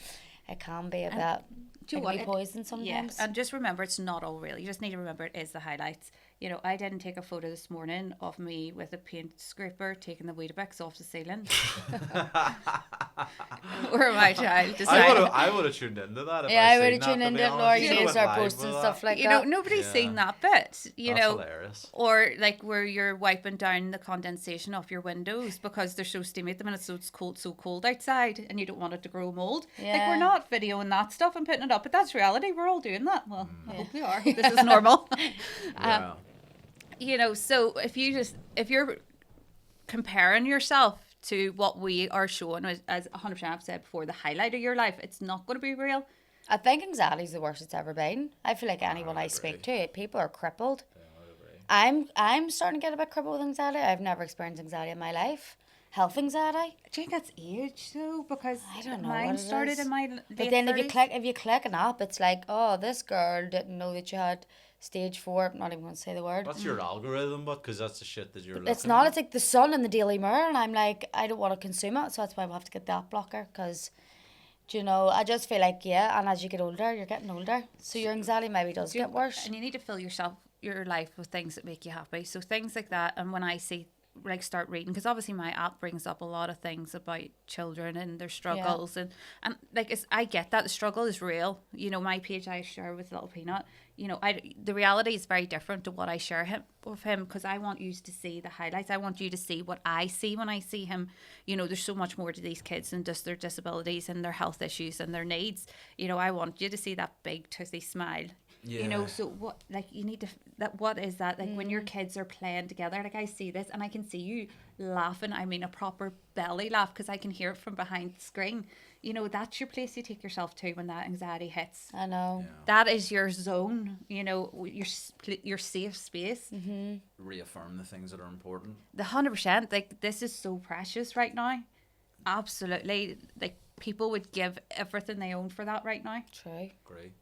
it can be a bit.
Do you
It
want
can be poison sometimes.
Yeah, and just remember, it's not all real. You just need to remember it is the highlights. You know, I didn't take a photo this morning of me with a paint scraper taking the Weetabix off the ceiling. Or my child decided.
I would have tuned into that. If
Yeah,
I
I would
seen
have tuned
that, to
into
be
it,
honest.
Laura.
You
You
should've
need to
went
start
live
posting
with
stuff
that.
like
You know,
that.
nobody's
Yeah.
seen that bit. You
That's
know,
hilarious.
or like where you're wiping down the condensation off your windows because they're so steamy at the minute, so it's so cold outside, and you don't want it to grow mold. Like,
Yeah.
we're not videoing that stuff and putting it up, but that's reality. We're all doing that. Well, I hope we are. This is normal.
Yeah.
You know, so if you're comparing yourself to what we are showing as 100% I've said before, the highlight of your life, it's not going to be real.
I think anxiety's the worst it's ever been. I feel like anyone I
agree.
speak to, people are crippled.
I would agree.
I'm starting to get a bit crippled with anxiety. I've never experienced anxiety in my life. Health anxiety.
Do you think that's age though? Because
I don't know
mine
what it
started
is.
in my
But
late
then
30s.
if you click an app, it's like, oh, this girl didn't know that you had stage 4. I'm not even going to say the word.
What's your algorithm, but because that's the shit that you're looking
It's not.
at.
It's like the Sun and the Daily Mirror, and I'm like, I don't want to consume it, so that's why we have to get that blocker. Because, you know, I just feel like, yeah, and as you get older, you're getting older, so your anxiety maybe does get worse.
And you need to fill your life with things that make you happy. So things like that. And when I see, like, start reading, because obviously my app brings up a lot of things about children and their struggles, and like, I get that the struggle is real. You know, my page I share with Little Peanut, you know, the reality is very different to what I share with him, because I want you to see the highlights. I want you to see what I see when I see him. You know, there's so much more to these kids than just their disabilities and their health issues and their needs. You know, I want you to see that big toothy smile. You know,
Yeah.
so what, like, you need to, what is that? Like, when your kids are playing together, like, I see this and I can see you laughing. I mean, a proper belly laugh, because I can hear it from behind the screen. You know, that's your place you take yourself to when that anxiety hits.
I know.
That is your zone, you know, your safe space.
Reaffirm the things that are important.
The 100%, like, this is so precious right now. Absolutely. Like, people would give everything they own for that right now.
True.
Great.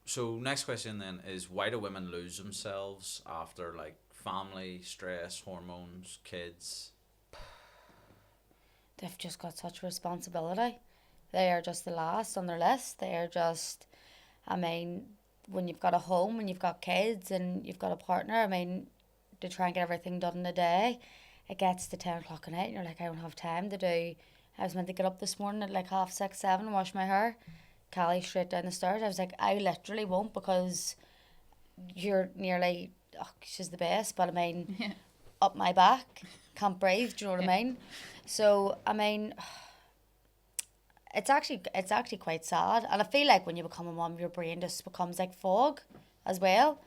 So next question then is, why do women lose themselves after, like, family, stress, hormones, kids?
They've just got such responsibility. They are just the last on their list. They are just, I mean, when you've got a home, when you've got kids and you've got a partner, I mean, to try and get everything done in a day, it gets to 10 o'clock at night and you're like, I don't have time to do. I was meant to get up this morning at like 6:30, 7, wash my hair. Callie straight down the stairs. I was like, I literally won't, because you're nearly, oh, she's the best, but I mean, up my back, can't breathe, do you know what I mean? So, I mean, it's actually quite sad. And I feel like when you become a mum, your brain just becomes like fog as well.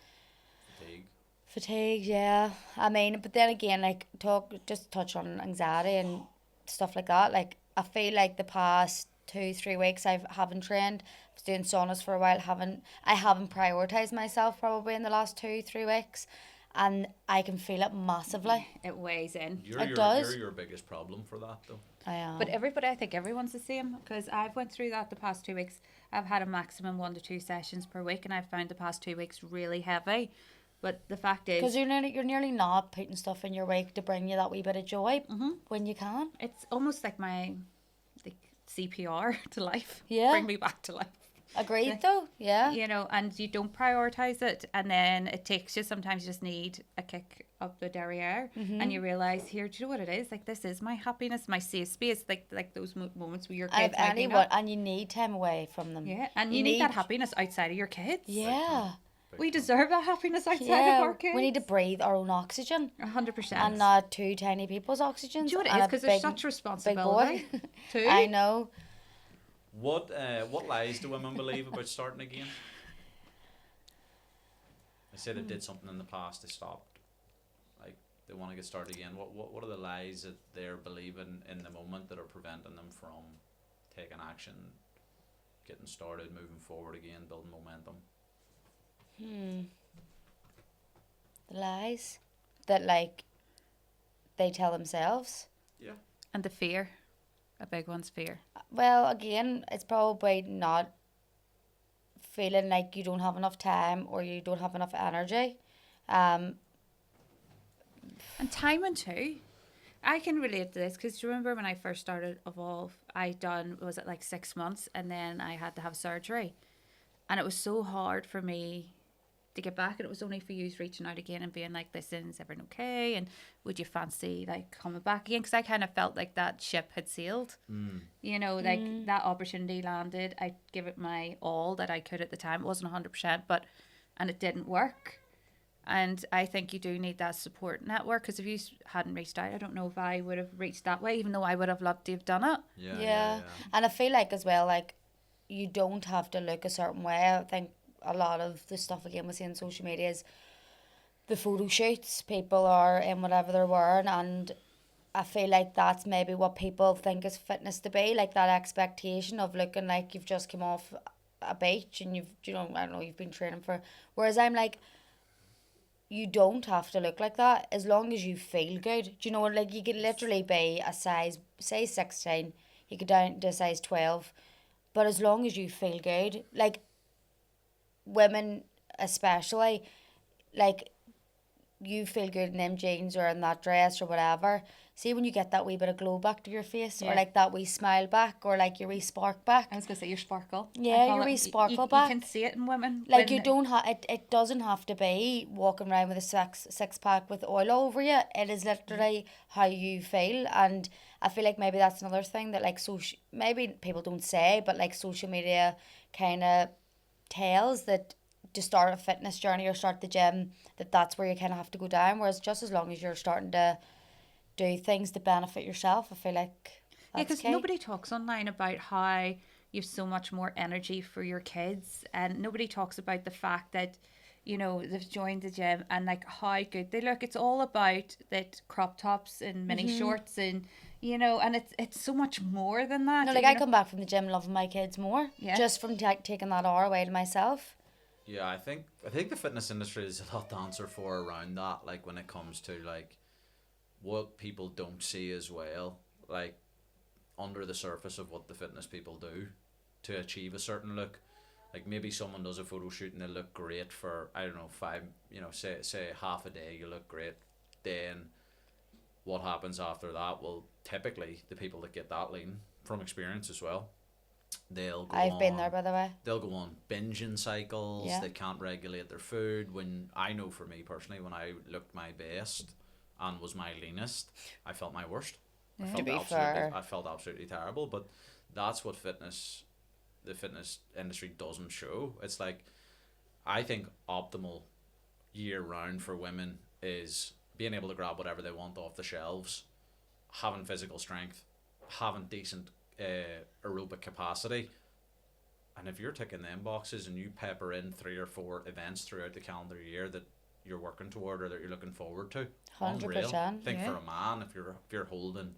Fatigue, yeah. I mean, but then again, like, touch on anxiety and stuff like that. Like, I feel like the past 2-3 weeks I haven't trained. I was doing saunas for a while. I haven't prioritized myself probably in the last 2-3 weeks, and I can feel it massively.
It weighs in.
Does.
You're your biggest problem for that, though.
I am.
But I think everyone's the same, because I've went through that the past 2 weeks. I've had a maximum 1 to 2 sessions per week, and I've found the past 2 weeks really heavy. But the fact is,
Because you're nearly not putting stuff in your week to bring you that wee bit of joy when you can.
it's almost like my like CPR to life.
Yeah.
Bring me back to life.
Agreed, though. Yeah.
You know, and you don't prioritize it, and then it takes you. Sometimes you just need a kick up the derriere, and you realize, here, do you know what it is? Like, this is my happiness, my safe space. Like those moments where your
And
kids
if
might be
anyone,
up.
and you need time away from them.
Yeah, and you need that happiness outside of your kids.
Yeah.
We deserve that happiness outside
Yeah.
of our kids.
We need to breathe our own oxygen.
100%.
And not two tiny people's oxygen.
Do you know what it is? Because there's such responsibility.
Big boy.
Too.
I know.
What lies do women believe about starting again? They say they did something in the past, they stopped. Like, they want to get started again. What are the lies that they're believing in the moment that are preventing them from taking action, getting started, moving forward again, building momentum?
The lies that, like, they tell themselves.
Yeah.
And the fear. A big one's fear.
Well, again, it's probably not feeling like you don't have enough time or you don't have enough energy.
And timing too. I can relate to this because remember when I first started Evolve, was it like 6 months, and then I had to have surgery. And it was so hard for me to get back, and it was only for you reaching out again and being like, listen, is everything okay, and would you fancy like coming back again? Because I kind of felt like that ship had sailed. You know, like that opportunity landed. I give it my all that I could at the time. It wasn't 100%, and it didn't work. And I think you do need that support network, because if you hadn't reached out, I don't know if I would have reached that way, even though I would have loved to have done it.
Yeah. And I feel like as well, like, you don't have to look a certain way. I think a lot of the stuff, again, we see on social media is the photo shoots. People are in whatever they're wearing, and I feel like that's maybe what people think is fitness to be, like that expectation of looking like you've just come off a beach and you've been training for. Whereas I'm like, you don't have to look like that as long as you feel good. Do you know, like, you could literally be a size, say 16, you could down to a size 12, but as long as you feel good, like, women especially, like, you feel good in them jeans or in that dress or whatever. See, when you get that wee bit of glow back to your face, or like that wee smile back, or like your wee spark back.
I was going to say your sparkle.
Yeah, your wee sparkle back.
You can see it in women.
Like, you don't have it doesn't have to be walking around with a six pack with oil all over you. It is literally how you feel. And I feel like maybe that's another thing that, like, maybe people don't say, but like social media kind of tells that to start a fitness journey or start the gym, that's where you kind of have to go down. Whereas just as long as you're starting to do things to benefit yourself, I feel like that's
because nobody talks online about how you have so much more energy for your kids, and nobody talks about the fact that, you know, they've joined the gym and like how good they look. It's all about that crop tops and mini shorts, and you know, and it's so much more than that.
No, like, I come back from the gym loving my kids more, just from taking that hour away to myself.
Yeah, I think the fitness industry is a lot to answer for around that. Like, when it comes to like what people don't see as well, like under the surface of what the fitness people do to achieve a certain look. Like, maybe someone does a photo shoot and they look great for, I don't know, 5, say half a day, you look great. Then what happens after that? Well, typically the people that get that lean, from experience as well, I've
been there, by the way.
They'll go on binging cycles.
Yeah.
They can't regulate their food. When I know, for me personally, when I looked my best and was my leanest, I felt my worst.
Yeah.
To be fair,
I felt absolutely terrible. But that's what the fitness industry doesn't show. It's like, I think optimal year round for women is being able to grab whatever they want off the shelves, having physical strength, having decent aerobic capacity, and if you're ticking them boxes and you pepper in 3 or 4 events throughout the calendar year that you're working toward or that you're looking forward to,
100%.
I think for a man, if you're holding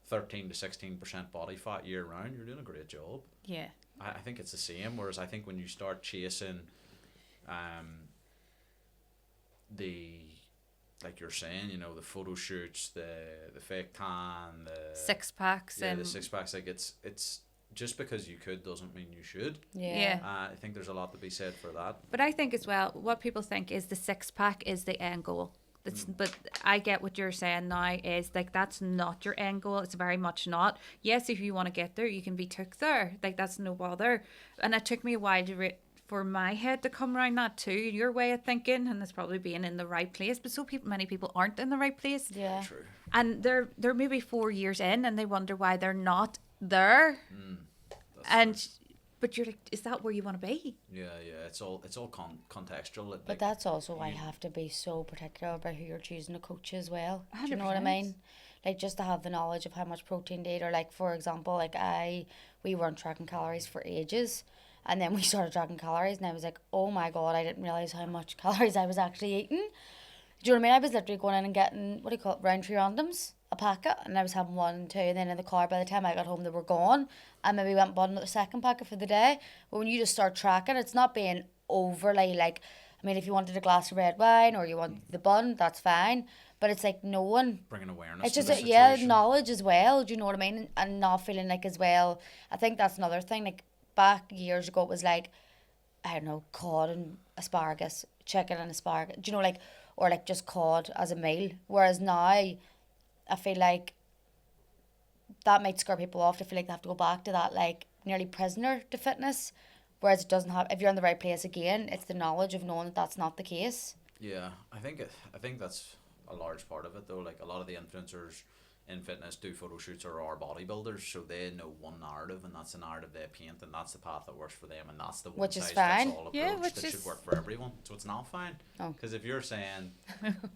13 to 16% body fat year round, you're doing a great job.
Yeah,
I think it's the same. Whereas I think when you start chasing the, like you're saying, you know, the photo shoots, the fake tan, the
6 packs,
the 6 packs, like, it's just because you could doesn't mean you should.
Yeah.
I think there's a lot to be said for that.
But I think as well, what people think is the six pack is the end goal. But I get what you're saying now is like that's not your end goal. It's very much not. Yes, if you want to get there, you can be took there. Like that's no bother. And it took me a while for my head to come around that too. Your way of thinking, and it's probably being in the right place. But many people aren't in the right place.
Yeah.
True.
And they're maybe 4 years in, and they wonder why they're not there. And
true.
but you're like, is that where you want to be?
Yeah, it's all contextual.
But that's also why you have to be so particular about who you're choosing to coach as well. Do you know what I mean? Like just to have the knowledge of how much protein to eat, or like for example, like we weren't tracking calories for ages, and then we started tracking calories, and I was like, oh my god, I didn't realize how much calories I was actually eating. Do you know what I mean? I was literally going in and getting Roundtree randoms, a packet, and I was having 1 and 2, and then in the car by the time I got home they were gone. I maybe went and bought another second packet for the day. But when you just start tracking, it's not being overly like, I mean, if you wanted a glass of red wine or you want the bun, that's fine. But it's like knowing,
bringing awareness.
it's
to
just
the situation.
knowledge as well. Do you know what I mean? And not feeling like as well. I think that's another thing. Like back years ago, it was like, I don't know, cod and asparagus, chicken and asparagus. Do you know, like, or like just cod as a meal. Whereas now, I feel like that might scare people off to feel like they have to go back to that like nearly prisoner to fitness. Whereas it doesn't have, if you're in the right place again, it's the knowledge of knowing that that's not the case.
Yeah, I think that's a large part of it though. Like a lot of the influencers in fitness do photo shoots or are bodybuilders, so they know one narrative, and that's the narrative they paint, and that's the path that works for them, and that's the one
Which is
size
fine.
fits all approach
Yeah, which
that
is-
should work for everyone. So it's not fine.
Oh.
Because if you're saying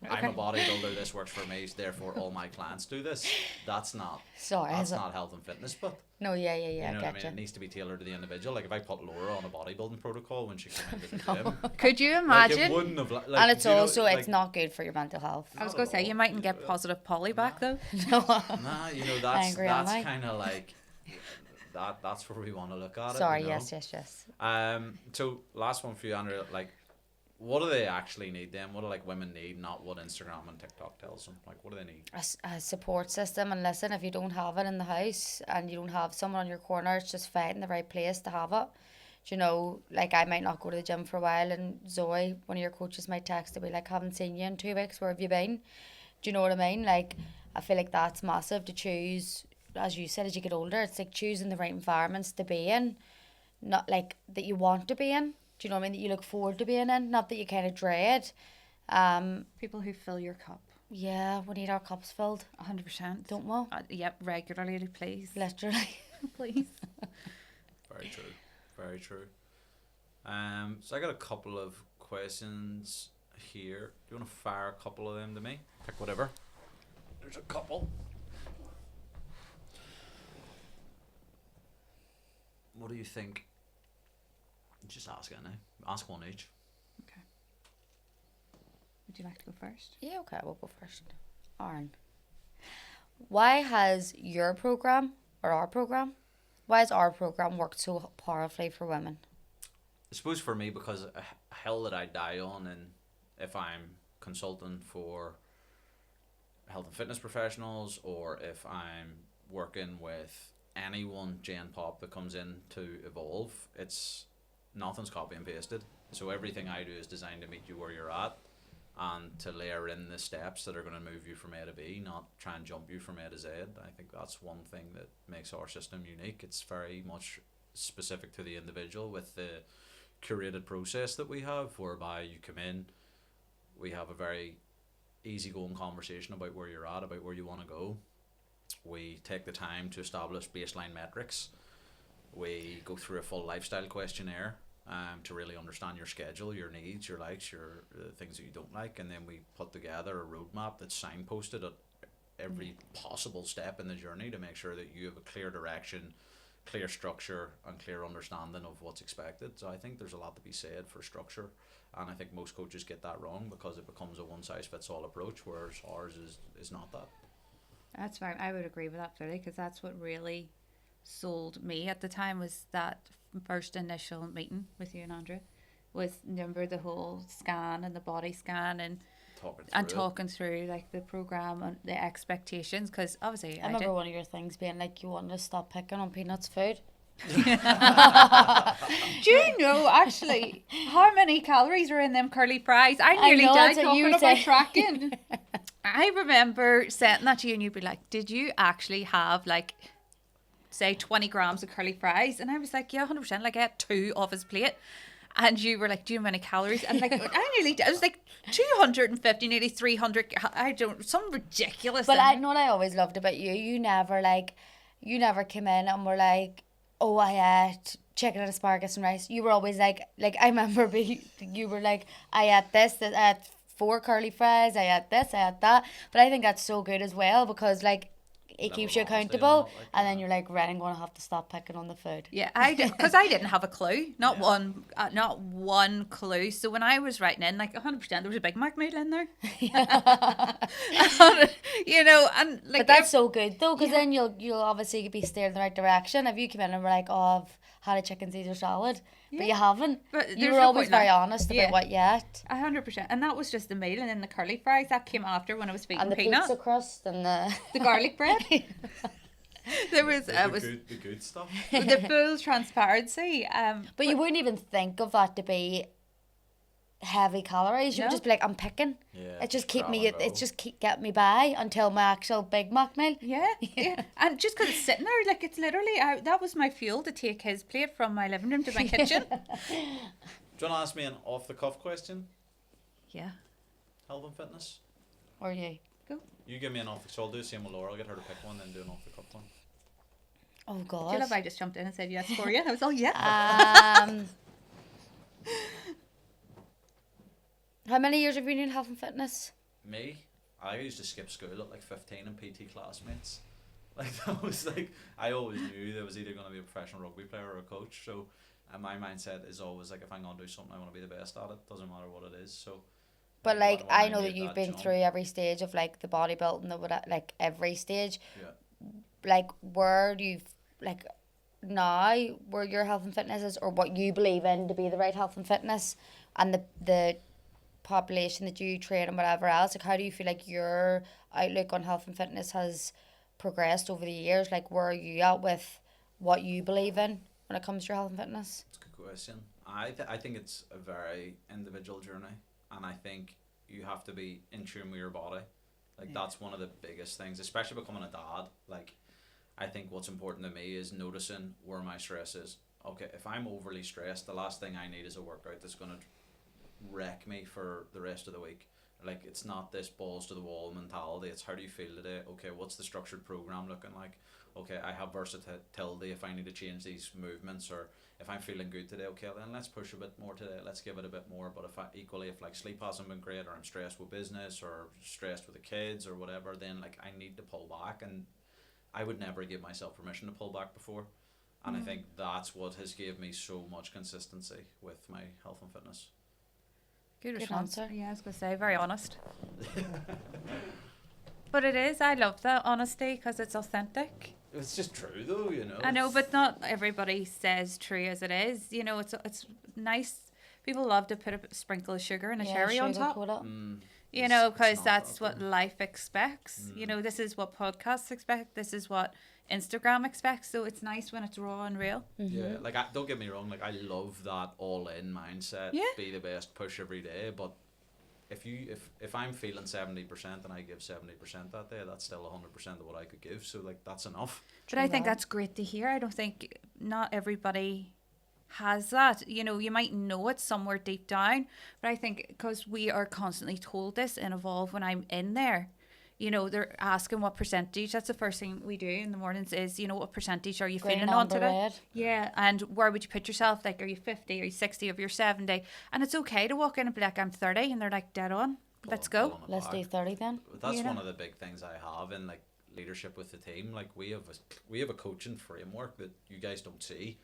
I'm a bodybuilder, this works for me, therefore all my clients do this, that's not
Sorry.
that's not health and fitness. But
No, yeah,
you know
I
what I
get
mean?
you.
It needs to be tailored to the individual. Like if I put Laura on a bodybuilding protocol when she came into the gym,
Could you
like
imagine?
it wouldn't have. Like,
And it's
do you know,
also,
like,
it's not good for your mental health.
I was
not
going
at
to say,
all.
you mightn't get positive poly back though.
Nah, you know that's
Angry, am I?
kind of like that's where we want to look at it.
Sorry,
you know?
yes.
So last one for you, Andrea. Like, what do they actually need then? What do like women need, not what Instagram and TikTok tells them? Like, what do they need?
A support system, and listen, if you don't have it in the house and you don't have someone on your corner, it's just finding the right place to have it. Do you know, like I might not go to the gym for a while, and Zoe, one of your coaches, might text to be like, haven't seen you in 2 weeks, where have you been? Do you know what I mean? Like, I feel like that's massive to choose, as you said, as you get older, it's like choosing the right environments to be in, not like that you want to be in. Do you know what I mean? That you look forward to being in, not that you kind of dread.
People who fill your cup.
Yeah, we need our cups filled,
100%.
don't we?
Yep, regularly, please.
Literally.
Please.
Very true. Very true. So I got a couple of questions here. Do you want to fire a couple of them to me? Pick whatever. There's a couple. What do you think? Just ask it now. Ask one each.
Okay. Would you like to go first?
Yeah, okay, we'll go first. Aaron, why has your program, or our program, why has our program worked so powerfully for women?
I suppose for me, because a hill that I die on, and if I'm consulting for health and fitness professionals, or if I'm working with anyone Gen Pop that comes in to Evolve, it's nothing's copy and pasted. So everything I do is designed to meet you where you're at, and to layer in the steps that are going to move you from A to B, not try and jump you from A to Z. I think that's one thing that makes our system unique. It's very much specific to the individual, with the curated process that we have, whereby you come in, we have a very easygoing conversation about where you're at, about where you want to go. We take the time to establish baseline metrics. We go through a full lifestyle questionnaire to really understand your schedule, your needs, your likes, your things that you don't like, and then we put together a roadmap that's signposted at every possible step in the journey to make sure that you have a clear direction, clear structure, and clear understanding of what's expected. So I think there's a lot to be said for structure, and I think most coaches get that wrong because it becomes a one-size-fits-all approach, whereas ours is not that.
That's fine. I would agree with that fully, because that's what really sold me at the time, was that first initial meeting with you and Andrea. Was, remember, the whole scan and the body scan and talking through like the program and the expectations, because obviously
I remember one of your things being like, you want to stop picking on Peanuts food.
Do you know actually how many calories are in them curly fries? I nearly
know,
died
that's what you
talking about
say.
tracking. I remember saying that to you and you'd be like, did you actually have like, say 20 grams of curly fries? And I was like, yeah, 100%. Like I had 2 off his plate. And you were like, do you know how many calories? And like, I nearly did. I was like 250, nearly 300. I don't, some ridiculous
But
thing.
I know what I always loved about you. You never came in and were like, oh, I ate chicken and asparagus and rice. You were always like I remember you were like, I ate this, I ate 4 curly fries, I ate this, I ate that. But I think that's so good as well because like it keeps you
Level of honesty and
accountable,
all, like,
and then
yeah.
you're like, right, I'm gonna have to stop picking on the food.
Yeah, I did because I didn't have a clue, not
Yeah.
one clue. So when I was writing in, like 100%, there was a Big Mac meal in there. You know, and like
But that's so good though, because
Yeah.
then you'll obviously be steered in the right direction. If you come in and were like, oh, I've had a chicken Caesar salad, but you haven't.
But
You
there's
were
no
always
point in
very
that.
honest
Yeah.
about what you ate.
100%, and that was just the meal, and then the curly fries that came after when I was feeding
And the
peanut,
pizza crust and
the garlic bread. There was
The good stuff.
the full transparency.
But you wouldn't even think of that to be heavy calories. You would
No.
just be like, I'm picking.
Yeah,
It just
just
keep
grab
me.
and go.
It just keep get me by until my actual Big Mac meal.
Yeah, yeah, and just because it's sitting there, like it's literally that was my fuel to take his plate from my living room to my kitchen.
Do you want to ask me an off the cuff question?
Yeah,
Health and fitness.
Or you?
You give me an off the. So I'll do the same with Laura. I'll get her to pick one, then do an off the cuff one.
Oh
do you
God.
love I just jumped in and said yes for you? I was all yeah.
How many years have you been in health and fitness?
Me, I used to skip school at like 15 and PT classmates. Like that was like I always knew there was either going to be a professional rugby player or a coach. So, and my mindset is always like if I'm going to do something, I want to be the best at it. Doesn't matter what it is. So.
But
like,
like
when
I know
made
that you've been
jump-
through every stage of like the bodybuilding, like every stage.
Yeah.
Like where do you like now where your health and fitness is, or what you believe in to be the right health and fitness, and the population that you train and whatever else. Like how do you feel like your outlook on health and fitness has progressed over the years? Like where are you at with what you believe in when it comes to your health and fitness?
That's a good question. I think it's a very individual journey, and I think you have to be in tune with your body. Like that's one of the biggest things, especially becoming a dad. Like I think what's important to me is noticing where my stress is. Okay, if I'm overly stressed, the last thing I need is a workout that's gonna wreck me for the rest of the week. Like it's not this balls to the wall mentality. It's how do you feel today? Okay, what's the structured program looking like? Okay, I have versatility if I need to change these movements, or if I'm feeling good today, okay, then let's push a bit more today. Let's give it a bit more. But if like sleep hasn't been great, or I'm stressed with business, or stressed with the kids, or whatever, then like I need to pull back. And I would never give myself permission to pull back before. And I think that's what has gave me so much consistency with my health and fitness.
Good
Good
response.
answer.
Yeah, I was gonna say very honest. But it is. I love that honesty because it's authentic.
It's just true though, you know.
I know, but not everybody says true as it is. You know, it's nice. People love to put a sprinkle of sugar and a cherry on top. You know, because that's what life expects. You know, this is what podcasts expect. This is what Instagram expects. So it's nice when it's raw and real.
Yeah, like don't get me wrong, like I love that all-in mindset.
Yeah.
Be the best, push every day. But if I'm feeling 70% and I give 70% that day, that's still 100% of what I could give. So like that's enough.
But I think that's great to hear. I don't think not everybody has that. You know, you might know it somewhere deep down, but I think because we are constantly told this in Evolve when I'm in there, you know, they're asking what percentage. That's the first thing we do in the mornings is, you know, what percentage are you
Green,
feeling on
amber,
today?
red.
Yeah, and where would you put yourself? Like, are you 50? Are you 60? Of your 70? And it's okay to walk in and be like, I'm 30, and they're like, dead on. Let's go.
Let's do 30 then.
That's
You know?
one of the big things I have in like leadership with the team. Like we have a coaching framework that you guys don't see.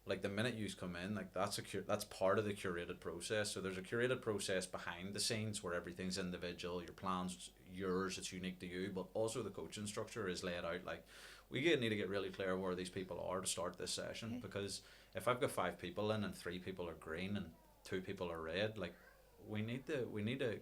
Like the minute you come in, like that's part of the curated process. So there's a curated process behind the scenes where everything's individual. Your plan's yours, it's unique to you, but also the coaching structure is laid out. Like need to get really clear where these people are to start this session, because if I've got 5 people in and 3 people are green and 2 people are red, like we need to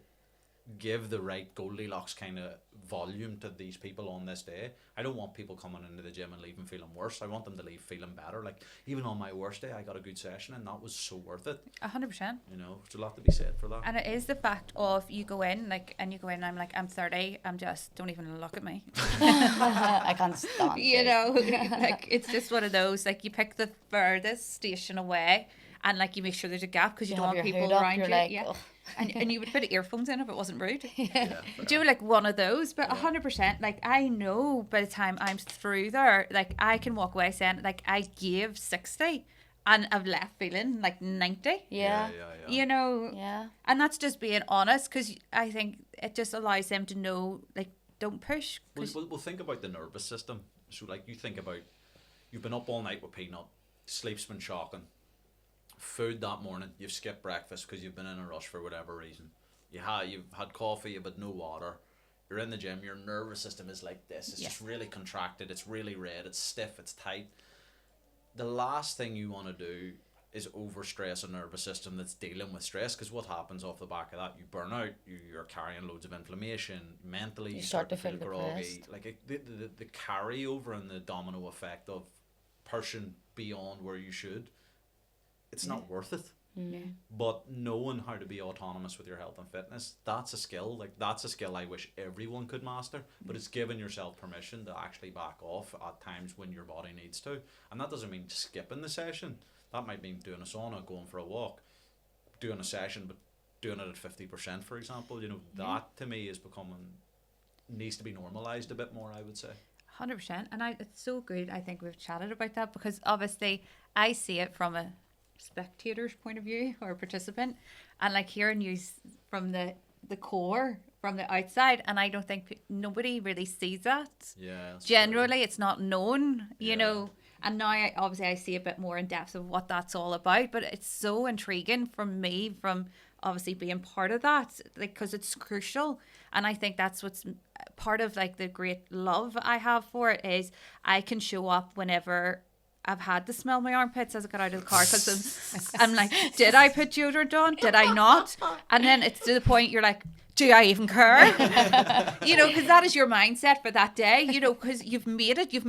give the right Goldilocks kind of volume to these people on this day. I don't want people coming into the gym and leaving feeling worse. I want them to leave feeling better. Like, even on my worst day, I got a good session, and that was so worth it.
100%.
You know, there's a lot to be said for that.
And it is the fact of you go in, like, and you go in, and I'm like, I'm 30, I'm just, don't even look at me.
I can't stand
You know, like, it's just one of those, like, you pick the furthest station away, and, like, you make sure there's a gap because you don't want people around you.
Like,
yeah. And you would put earphones in if it wasn't rude.
Yeah,
Do like one of those, but 100%. Like, I know by the time I'm through there, like, I can walk away saying, like, I gave 60 and I've left feeling like 90.
Yeah.
You know.
Yeah.
And that's just being honest, because I think it just allows them to know, like, don't push.
We'll think about the nervous system. So, like, you think about, you've been up all night with Peanut, sleep's been shocking. Food that morning, you've skipped breakfast because you've been in a rush for whatever reason. You've had coffee, you've had no water. You're in the gym, your nervous system is like this. It's just really contracted, it's really red, it's stiff, it's tight. The last thing you want to do is overstress a nervous system that's dealing with stress, because what happens off the back of that? You burn out, you're carrying loads of inflammation, mentally you start to feel groggy. Like, the carryover and the domino effect of pushing beyond where you should, it's not worth it. But knowing how to be autonomous with your health and fitness, that's a skill. Like, that's a skill I wish everyone could master. But it's giving yourself permission to actually back off at times when your body needs to. And that doesn't mean skipping the session. That might mean doing a sauna, going for a walk, doing a session, but doing it at 50%, for example. You know, that to me is needs to be normalized a bit more, I would say.
100%. And it's so good, I think we've chatted about that, because obviously I see it from a spectator's point of view, or a participant, and like hearing you from the core, from the outside, and I don't think nobody really sees that. Generally it's not known, you know, and now I see a bit more in depth of what that's all about. But it's so intriguing for me, from obviously being part of that, like, because it's crucial. And I think that's what's part of, like, the great love I have for it, is I can show up whenever I've had to smell my armpits as I got out of the car, because I'm like, did I put deodorant on? Did I not? And then it's to the point you're like, do I even care? You know, because that is your mindset for that day, you know, because you've made it, you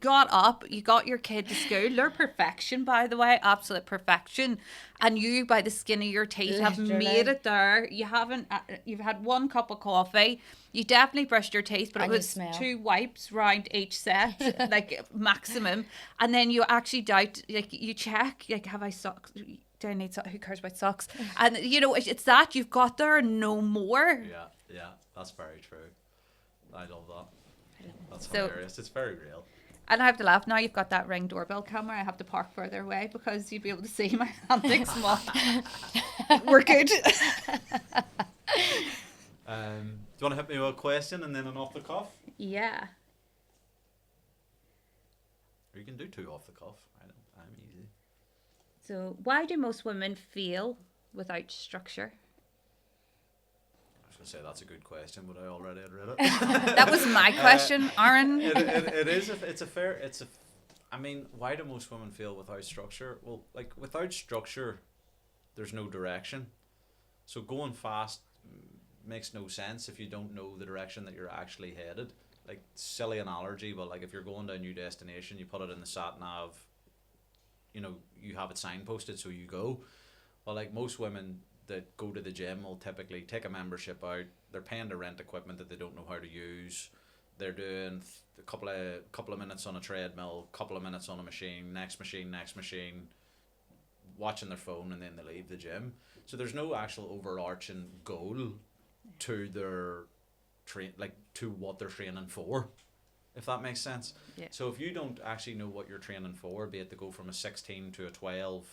got up, you got your kid to school. They're perfection, by the way, absolute perfection. And you, by the skin of your teeth, have made it there. You haven't, you've had one cup of coffee. You definitely brushed your teeth, but it was 2 wipes round each set, like, maximum. And then you actually doubt, like, you check, like, have I socks? Do I need socks? Who cares about socks? And, you know, it's that you've got there and no more.
Yeah, that's very true. I love that. That's hilarious. It's very real.
And I have to laugh. Now you've got that Ring doorbell camera, I have to park further away because you'd be able to see my antics. We're good.
Do you want to hit me with a question and then an off the cuff?
Yeah.
Or you can do 2 off the cuff. I'm easy.
So, why do most women feel without structure?
I was going to say that's a good question, but I already had read it.
That was my question, Aaron.
It is. I mean, why do most women feel without structure? Well, like, without structure, there's no direction. So going fast makes no sense if you don't know the direction that you're actually headed. Like, silly analogy, but like, if you're going to a new destination, you put it in the sat nav. You know, you have it signposted, so you go. Well, like, most women that go to the gym will typically take a membership out. They're paying to rent equipment that they don't know how to use. They're doing a couple of minutes on a treadmill, couple of minutes on a machine, next machine, watching their phone, and then they leave the gym. So there's no actual overarching goal to their to what they're training for, if that makes sense.
Yeah. So
if you don't actually know what you're training for, be it to go from a 16 to a 12,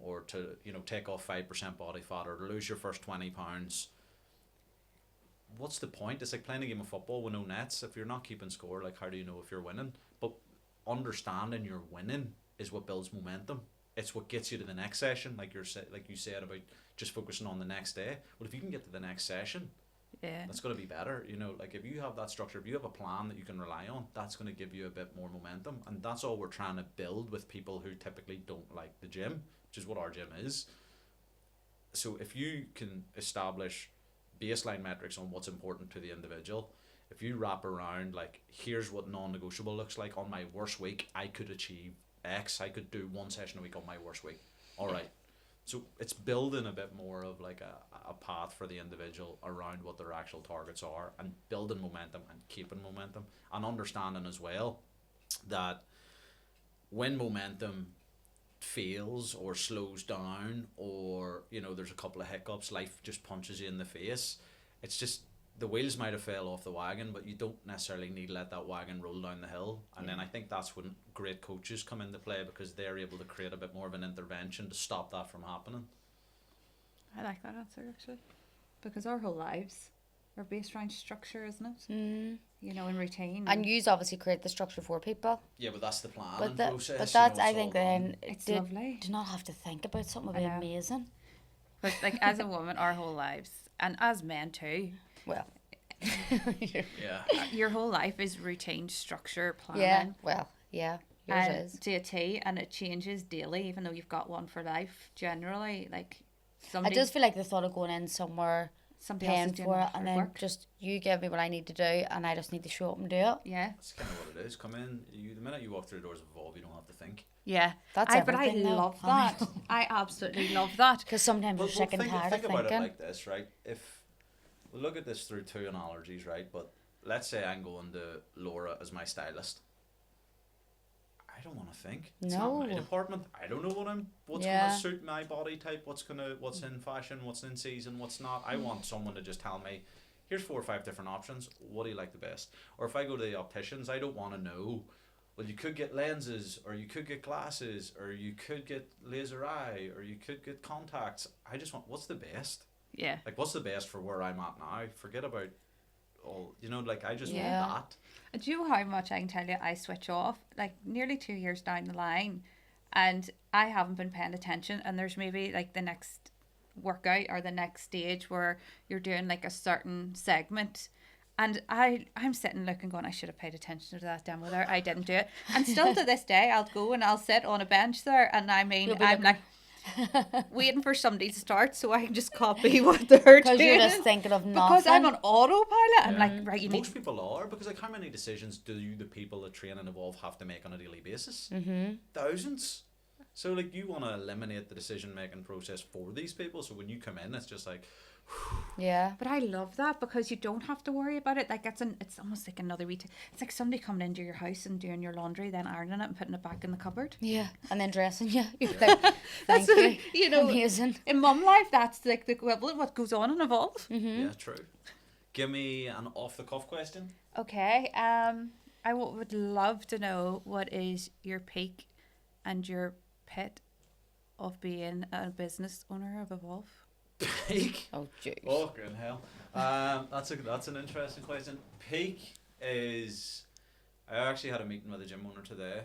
or to, you know, take off 5% body fat, or to lose your first 20 pounds, what's the point? It's like playing a game of football with no nets. If you're not keeping score, like, how do you know if you're winning? But understanding you're winning is what builds momentum. It's what gets you to the next session, like you said about just focusing on the next day. Well, if you can get to the next session, that's going to be better. You know, like, if you have that structure, if you have a plan that you can rely on, that's going to give you a bit more momentum. And that's all we're trying to build with people who typically don't like the gym, which is what our gym is. So if you can establish baseline metrics on what's important to the individual. If you wrap around like, here's what non-negotiable looks like on my worst week, I could achieve X. I could do 1 session a week on my worst week. All right. So it's building a bit more of like a path for the individual around what their actual targets are, and building momentum and keeping momentum, and understanding as well that when momentum fails or slows down, or there's a couple of hiccups, life just punches you in the face, it's just the wheels might have fell off the wagon, but you don't necessarily need to let that wagon roll down the hill. And then I think that's when great coaches come into play, because they're able to create a bit more of an intervention to stop that from happening.
I like that answer, actually, because our whole lives are based around structure, isn't it? And routine.
And you obviously create the structure for people.
Yeah, but that's the planning process.
But that's, I think, then
it's lovely.
Do not have to think about something would be amazing.
But like, as a woman, our whole lives, and as men too.
Well,
your whole life is routine, structure, planning.
Yeah, well, yeah, yours is.
To a T, and it changes daily, even though you've got one for life. Generally, like,
I just feel like the thought of going in somewhere, paying for it, and then just you give me what I need to do, and I just need to show up and do it.
Yeah,
that's kind of what it is. Come in, the minute you walk through the doors of Evolve, you don't have to think.
Yeah,
that's everything.
But I love that. I absolutely love that,
because sometimes you're sick and tired of thinking.
Think about it like this, right? If we look at this through two analogies, right? But let's say I'm going to Laura as my stylist. I don't want to think. It's not my department. I don't know what's gonna suit my body type, what's in fashion, what's in season, what's not. I want someone to just tell me, here's 4 or 5 different options. What do you like the best? Or if I go to the opticians, I don't want to know. Well, you could get lenses, or you could get glasses, or you could get laser eye, or you could get contacts. I just want, what's the best?
Yeah.
Like, what's the best for where I'm at now? Forget about all, like, I just want that.
And do you know how much I can tell you I switch off? Like, nearly 2 years down the line, and I haven't been paying attention, and there's maybe, like, the next workout or the next stage where you're doing, like, a certain segment, and I'm sitting looking going, I should have paid attention to that demo there. I didn't do it. And still to this day, I'll go and I'll sit on a bench there, and I'm like waiting for somebody to start so I can just copy what they're doing.
Because you're just thinking of nothing.
Because I'm on autopilot. I'm like, right, you
Most people are, because like, how many decisions do the people that train and Evolve have to make on a daily basis? Thousands. So like, you want to eliminate the decision making process for these people, so when you come in, it's just like,
yeah.
But I love that, because you don't have to worry about it. Like, it's almost like another it's like somebody coming into your house and doing your laundry, then ironing it and putting it back in the cupboard.
Yeah, and then dressing you. You're like, thank you. Amazing.
In mum life, that's like the equivalent of what goes on in Evolve.
Yeah, true. Give me an off the cuff question.
Okay. I would love to know, what is your peak and your pit of being a business owner of Evolve?
Peak?
Oh, jeez.
Oh, good hell. That's an interesting question. Peak is, I actually had a meeting with a gym owner today.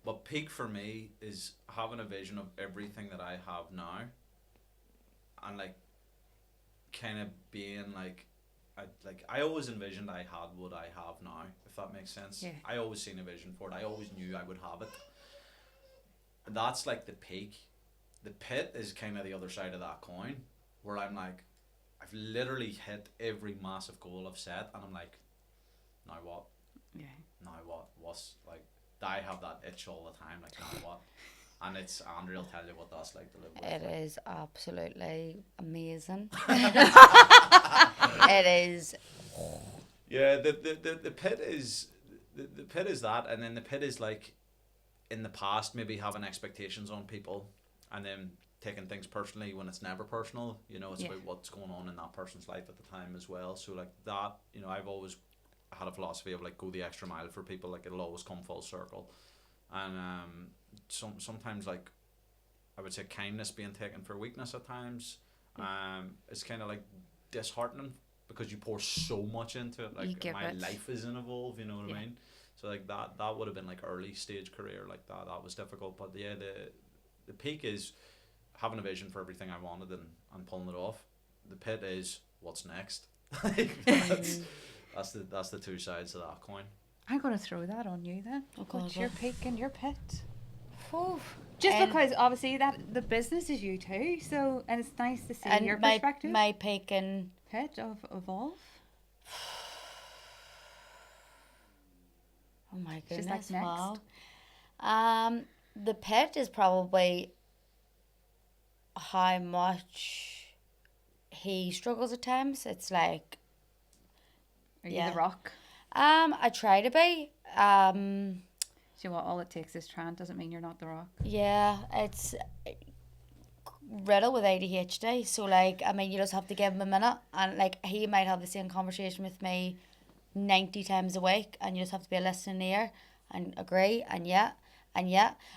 But peak for me is having a vision of everything that I have now, and like, kind of being like, I always envisioned I had what I have now, if that makes sense.
Yeah.
I always seen a vision for it. I always knew I would have it. That's like the peak. The pit is kind of the other side of that coin, where I'm like, I've literally hit every massive goal I've set, and I'm like, now what?
Yeah.
Now what? What's like? I have that itch all the time. Like, now what? And it's Andrea will tell you what that's like to live with.
It is absolutely amazing. It is.
Yeah, the pit is the pit is that, and then the pit is like, in the past, maybe having expectations on people, and then taking things personally when it's never personal. It's about what's going on in that person's life at the time as well. So like that, I've always had a philosophy of like, go the extra mile for people. Like, it'll always come full circle. And sometimes, like, I would say kindness being taken for weakness at times. It's kind of like disheartening, because you pour so much into it. Like, my life is in Evolve, you know what I mean? So like that would have been like early stage career, like that was difficult. But yeah, the peak is having a vision for everything I wanted and pulling it off. The pit is what's next. That's the two sides of that coin.
I'm going to throw that on you then.
Oh, God,
what's your peak and your pit?
Oh,
Just
And-
because obviously that the business is you too, so and it's nice to see
And
your
my
perspective.
my peak in
Pit of Evolve.
oh my
She's like,
goodness,
next.
wow. The pit is probably how much he struggles at times. It's like
Are you
Yeah.
the Rock?
I try to be.
Do you know what? All it takes is trying. Doesn't mean you're not the Rock.
Yeah, it's riddled with ADHD. So like, I mean, you just have to give him a minute, and like he might have the same conversation with me 90 times a week, and you just have to be a listening ear and agree, and yeah.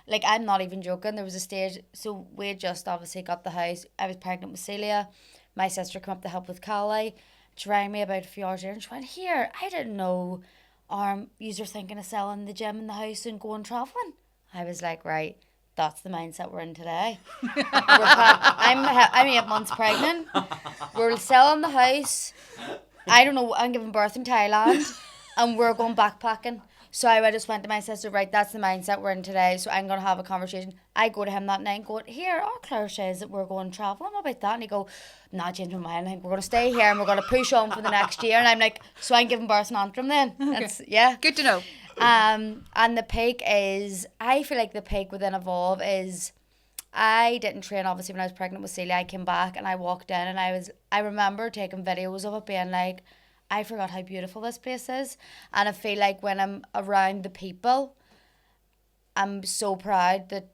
Like, I'm not even joking. There was a stage, so we had just obviously got the house. I was pregnant with Celia. My sister came up to help with Callie. She rang me about a few hours later and she went, here, I didn't know you're thinking of selling the gym in the house and going travelling. I was like, right, that's the mindset we're in today. I'm 8 months pregnant. We're selling the house. I don't know, I'm giving birth in Thailand and we're going backpacking. So I just went to my sister, right, that's the mindset we're in today, so I'm going to have a conversation. I go to him that night going, here, our Claire says that we're going travelling, what about that? And he go, nah, change my mind, I think we're going to stay here and we're going to push on for the next year. And I'm like, so I'm giving birth in Antrim then. That's, yeah.
Good to know.
And the peak is, I feel like the peak within Evolve is, I didn't train obviously when I was pregnant with Celia. I came back and I walked in and I remember taking videos of it being like, I forgot how beautiful this place is. And I feel like when I'm around the people, I'm so proud that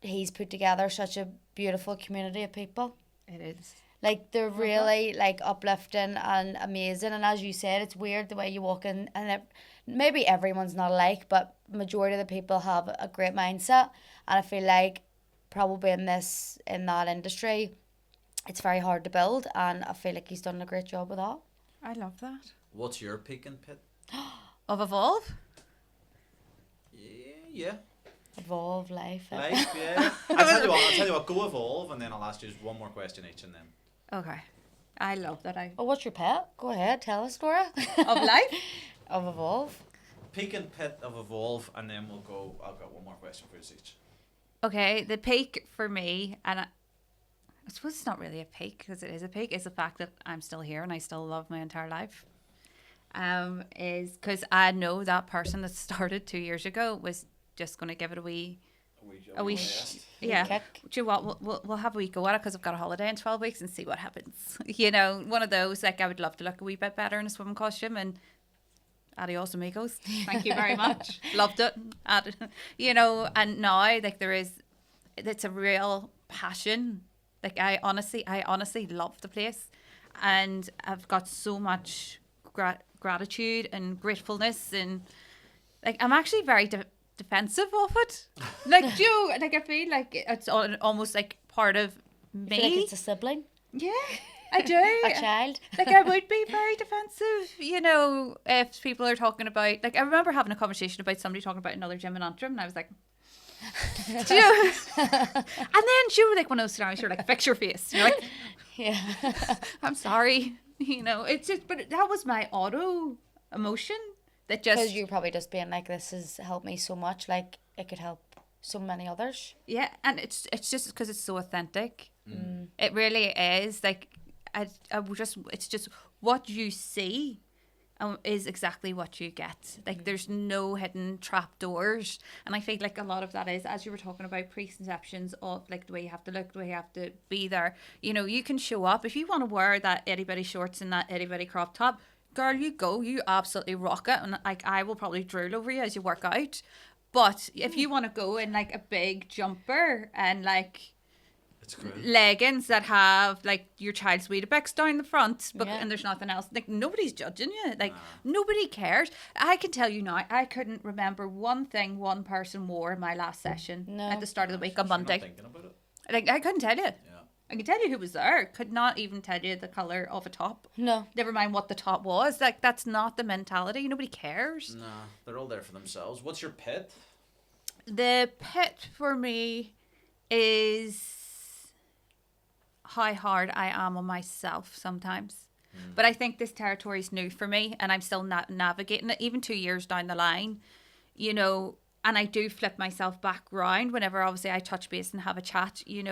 he's put together such a beautiful community of people.
It is.
Like, they're really like uplifting and amazing. And as you said, it's weird the way you walk in, and maybe everyone's not alike, but majority of the people have a great mindset. And I feel like probably in that industry, it's very hard to build. And I feel like he's done a great job with that.
I love that.
What's your peak and pit?
Of Evolve?
Yeah.
Evolve life.
Life, yeah. I'll tell you what, go Evolve, and then I'll ask you just one more question each, and then.
Okay. I love that.
Oh, what's your pet? Go ahead, tell us, Dora.
Of life?
Of Evolve.
Peak and pit of Evolve, and then we'll go. I've got one more question for you each.
Okay, the peak for me, and I suppose it's not really a peak because it is a peak, is the fact that I'm still here and I still love my entire life. Is because I know that person that started 2 years ago was just going to give it a wee yeah.
Kick.
Do you know what? We'll have a wee go at it because I've got a holiday in 12 weeks and see what happens. You know, one of those, like, I would love to look a wee bit better in a swimming costume, and adios amigos. Thank you very much. Loved it. You know, and now, like, it's a real passion. Like, I honestly love the place, and I've got so much gratitude and gratefulness, and like, I'm actually very defensive of it. Like, like, I feel like it's almost like part of me.
I feel like it's a sibling.
Yeah, I do.
A child.
Like, I would be very defensive, you know, if people are talking about, like, I remember having a conversation about somebody talking about another gym in Antrim, and I was like, do you know? And then she was like, one of those scenarios, you're like, fix your face. You're like,
Yeah.
I'm sorry. You know, it's just, but that was my auto emotion that just.
Because you're probably just being like, this has helped me so much, like it could help so many others.
Yeah, and it's just because it's so authentic. It really is. Like, it's just what you see is exactly what you get. Like, there's no hidden trap doors. And I feel like a lot of that is, as you were talking about, preconceptions of, like, the way you have to look, the way you have to be there. You know, you can show up. If you want to wear that itty-bitty shorts and that itty-bitty crop top, girl, you go. You absolutely rock it. And, like, I will probably drool over you as you work out. But if you want to go in, like, a big jumper and, like, leggings that have, like, your child's Weetabix down the front, but and there's nothing else, like, nobody's judging you. Like, nobody cares. I can tell you now, I couldn't remember one thing one person wore in my last session at the start of the week on Monday.
Thinking about it.
Like, I couldn't tell you.
Yeah.
I can tell you who was there. Could not even tell you the colour of a top.
No.
Never mind what the top was. Like, that's not the mentality. Nobody cares.
Nah, they're all there for themselves. What's your pit?
The pit for me is how hard I am on myself sometimes. But I think this territory is new for me, and I'm still navigating it. Even 2 years down the line, you know, And I do flip myself back round whenever obviously I touch base and have a chat, you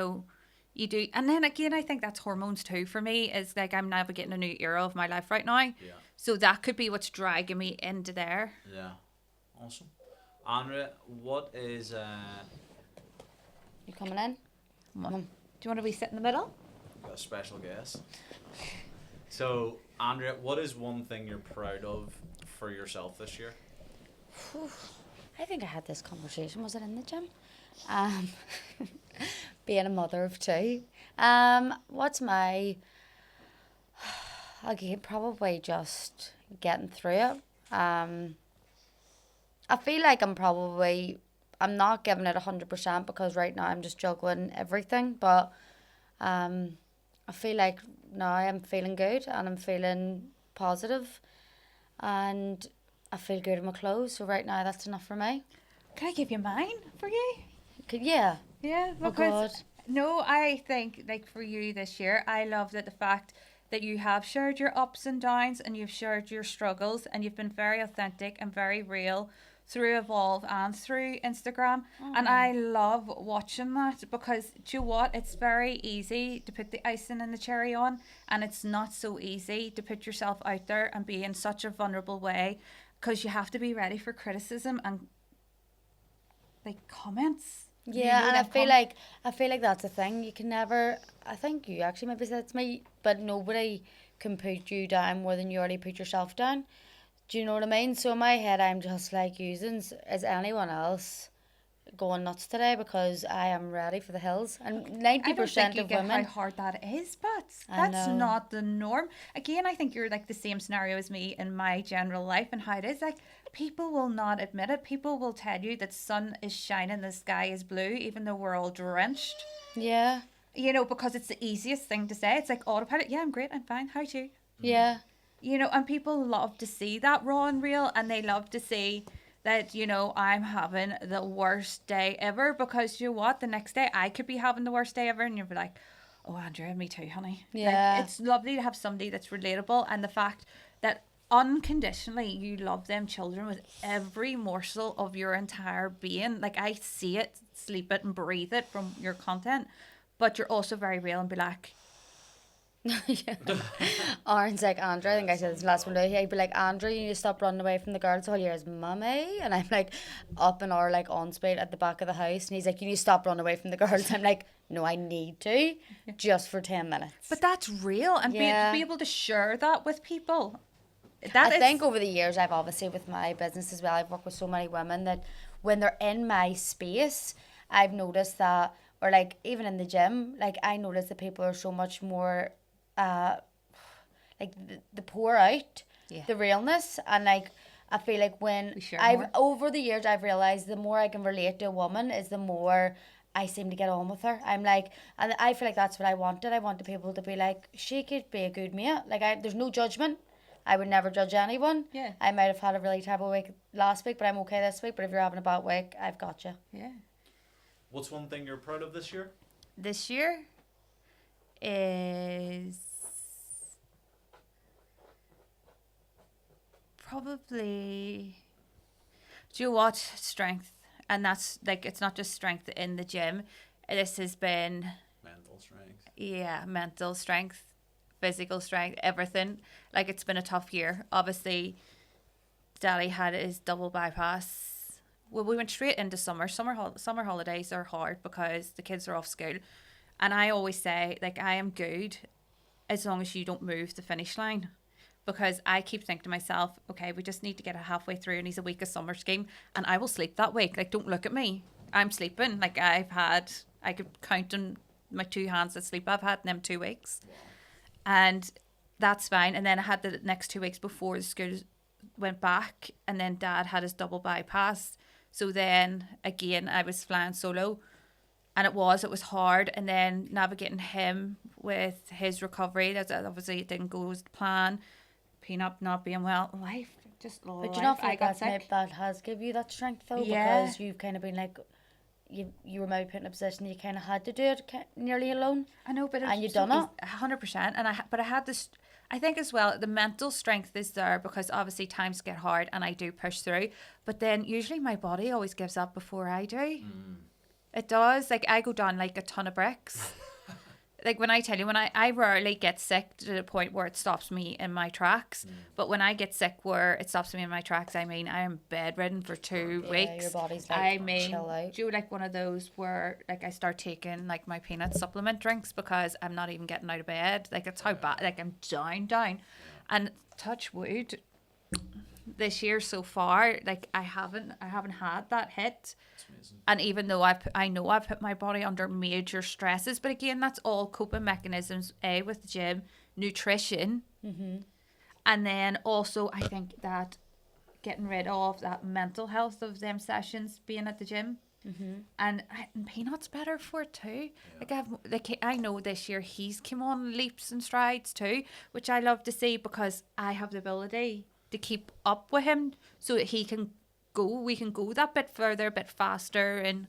do. And then again, I think that's hormones too for me. Is like I'm navigating a new era of my life right now.
Yeah.
So that could be what's dragging me into there.
Yeah. Awesome. Andrea, what is
You coming in?
Do you want to be sit in the middle?
got a special guest? So, Andrea, what is one thing you're proud of for yourself this year?
I think I had this conversation. Was it in the gym? Being a mother of two. What's my... Again, probably just getting through it. I feel like I'm not giving it 100% because right now I'm just juggling everything. But I feel like now I'm feeling good and I'm feeling positive and I feel good in my clothes. So right now that's enough for me.
Can I give you mine for you?
Yeah.
Yeah,
Oh,
because
God.
no, I think like for you this year, I love that the fact that you have shared your ups and downs and you've shared your struggles and you've been very authentic and very real through Evolve and through Instagram. And I love watching that because do you know what? It's very easy to put the icing and the cherry on, and it's not so easy to put yourself out there and be in such a vulnerable way because you have to be ready for criticism and like comments.
Yeah, and
them
I feel like that's a thing. You can never. I think you actually maybe said it to me, but nobody can put you down more than you already put yourself down. Do you know what I mean? So in my head, I'm just like using is anyone else going nuts today because I am ready for the hills. And 90%
I don't think you
of
get
women.
how hard that is, but
I
that's
know.
not the norm. Again, I think you're like the same scenario as me in my general life and how it is. Like people will not admit it. People will tell you that sun is shining, the sky is blue, even though we're all drenched.
Yeah,
Because it's the easiest thing to say. It's like autopilot. Yeah, I'm great. I'm fine. How are you?
yeah,
And people love to see that raw and real, and they love to see that, I'm having the worst day ever because you know what? The next day I could be having the worst day ever, and you'll be like, oh, Andrea, me too, honey.
Yeah.
Like, it's lovely to have somebody that's relatable, and the fact that unconditionally you love them children with every morsel of your entire being. Like, I see it, sleep it, and breathe it from your content, but you're also very real and be like,
yeah. Aaron's like, Andrew, I think I said this last one day. He'd be like, Andrew, you need to stop running away from the girls. All you hear is mummy. And I'm like up in our like on speed at the back of the house. And he's like, you need to stop running away from the girls. I'm like, no, I need to just for 10 minutes.
but that's real, and
Yeah.
be able to share that with people.
I think over the years, I've obviously with my business as well, I've worked with so many women that when they're in my space, I've noticed that, or like even in the gym, like I notice that people are so much more, like the pour out,
Yeah.
the realness, and like I feel like when
We share
I've
more.
over the years I've realized the more I can relate to a woman is the more I seem to get on with her. I'm like, and I feel like that's what I wanted. I wanted people to be like, she could be a good mate. Like there's no judgment. I would never judge anyone.
Yeah.
I might have had a really terrible week last week, but I'm okay this week. But if you're having a bad week, I've got you.
Yeah.
What's one thing you're proud of this year?
This year is probably, do you know what? Strength. And that's like, it's not just strength in the gym. This has been,
Mental strength.
yeah, mental strength, physical strength, everything. Like, it's been a tough year. Obviously, Daddy had his double bypass. Well, we went straight into summer. Summer holidays are hard because the kids are off school. And I always say, like, I am good as long as you don't move the finish line. Because I keep thinking to myself, okay, we just need to get it halfway through and he's a week of summer scheme. And I will sleep that week. Like, don't look at me. I'm sleeping. Like, I could count on my two hands the sleep I've had in them 2 weeks. And that's fine. And then I had the next 2 weeks before the school went back. And then Dad had his double bypass. So then, again, I was flying solo. And it was hard. And then navigating him with his recovery, that's obviously it didn't go as planned. Peanut not being well. Life, just life.
But do you not feel
I
like
got
that's maybe
sick.
that has give you that strength though?
Yeah.
Because you've kind of been like, you were maybe put in a position you kind of had to do it nearly alone.
I know, but
And you
it's
done
so 100%. And but I had this. I think as well, the mental strength is there because obviously times get hard and I do push through. But then usually my body always gives up before I do. It does. Like I go down like a ton of bricks. Like when I tell you, when I rarely get sick to the point where it stops me in my tracks. But when I get sick where it stops me in my tracks, I mean, I am bedridden for 2 weeks.
Your body's like,
I mean,
chill out.
do like one of those where like I start taking like my peanut supplement drinks because I'm not even getting out of bed. Like it's how bad, like I'm down. And touch wood, this year so far, like I haven't had that hit. And even though I know I've put my body under major stresses, but again, that's all coping mechanisms. With the gym, nutrition, and then also I think that getting rid of that mental health of them sessions being at the gym, and Peanut's better for it too. I know this year he's come on leaps and strides too, which I love to see because I have the ability to keep up with him so that we can go that bit further, a bit faster, and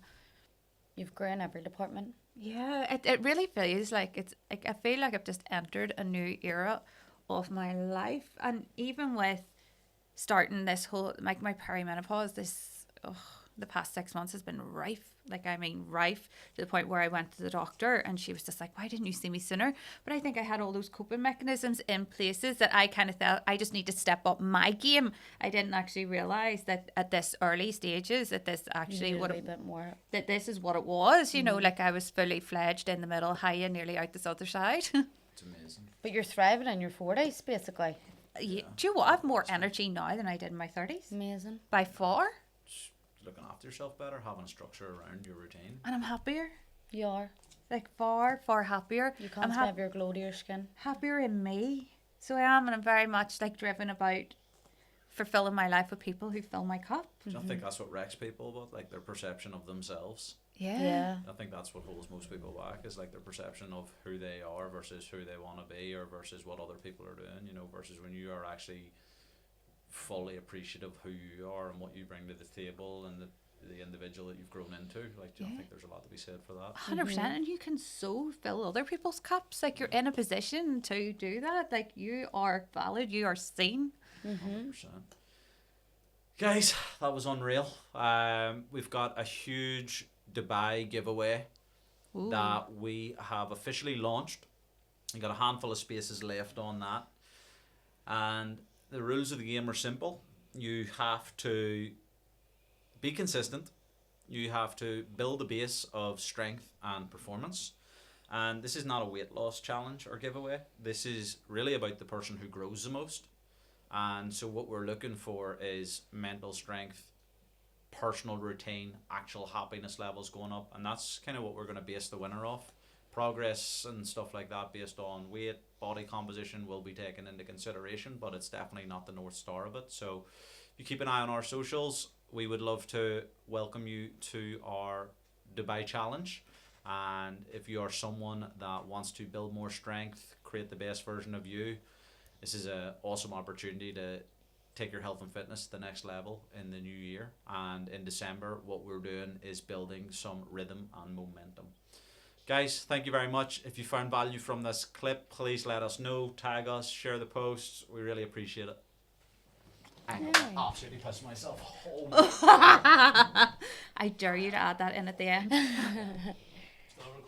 You've grown in every department.
yeah, it really feels like it's like I feel like I've just entered a new era of my life, and even with starting this whole like my perimenopause, the past 6 months has been rife. Like I mean rife to the point where I went to the doctor and she was just like, why didn't you see me sooner? But I think I had all those coping mechanisms in places that I kind of felt I just need to step up my game. I didn't actually realise that at this early stages that this actually
You
would
need a bit more.
that this is what it was, you know, like I was fully fledged in the middle, high and nearly out this other side.
It's amazing.
But you're thriving in your 40s, basically.
Yeah. Do you know what? I have more energy now than I did in my 30s.
Amazing.
By far.
Just looking after yourself better, having a structure around your routine.
And I'm happier.
You are.
Like far happier.
You can't have your glow to your skin.
Happier in me. So I am, and I'm very much like driven about fulfilling my life with people who fill my cup.
Do you not think that's what wrecks people about, like their perception of themselves?
Yeah.
I think that's what holds most people back, is like their perception of who they are versus who they want to be, or versus what other people are doing, you know, versus when you are actually fully appreciative of who you are and what you bring to the table and the individual that you've grown into. Like, do you not think there's a lot to be said for that?
100%. And you can so fill other people's cups. Like you're in a position to do that. Like you are valid, you are seen.
100%. Guys, that was unreal. We've got a huge Dubai giveaway that we have officially launched. We got a handful of spaces left on that, and the rules of the game are simple. You have to be consistent. You have to build a base of strength and performance. And this is not a weight loss challenge or giveaway. This is really about the person who grows the most. And so what we're looking for is mental strength, personal routine, actual happiness levels going up. And that's kind of what we're going to base the winner off. Progress and stuff like that based on weight, body composition will be taken into consideration, but it's definitely not the North Star of it. So if you keep an eye on our socials, we would love to welcome you to our Dubai challenge. And if you are someone that wants to build more strength, create the best version of you, this is an awesome opportunity to take your health and fitness to the next level in the new year. And in December, what we're doing is building some rhythm and momentum. Guys, thank you very much. If you found value from this clip, please let us know, tag us, share the posts. We really appreciate it. I absolutely pissed myself. Oh my
I dare you to add that in at the end.
God.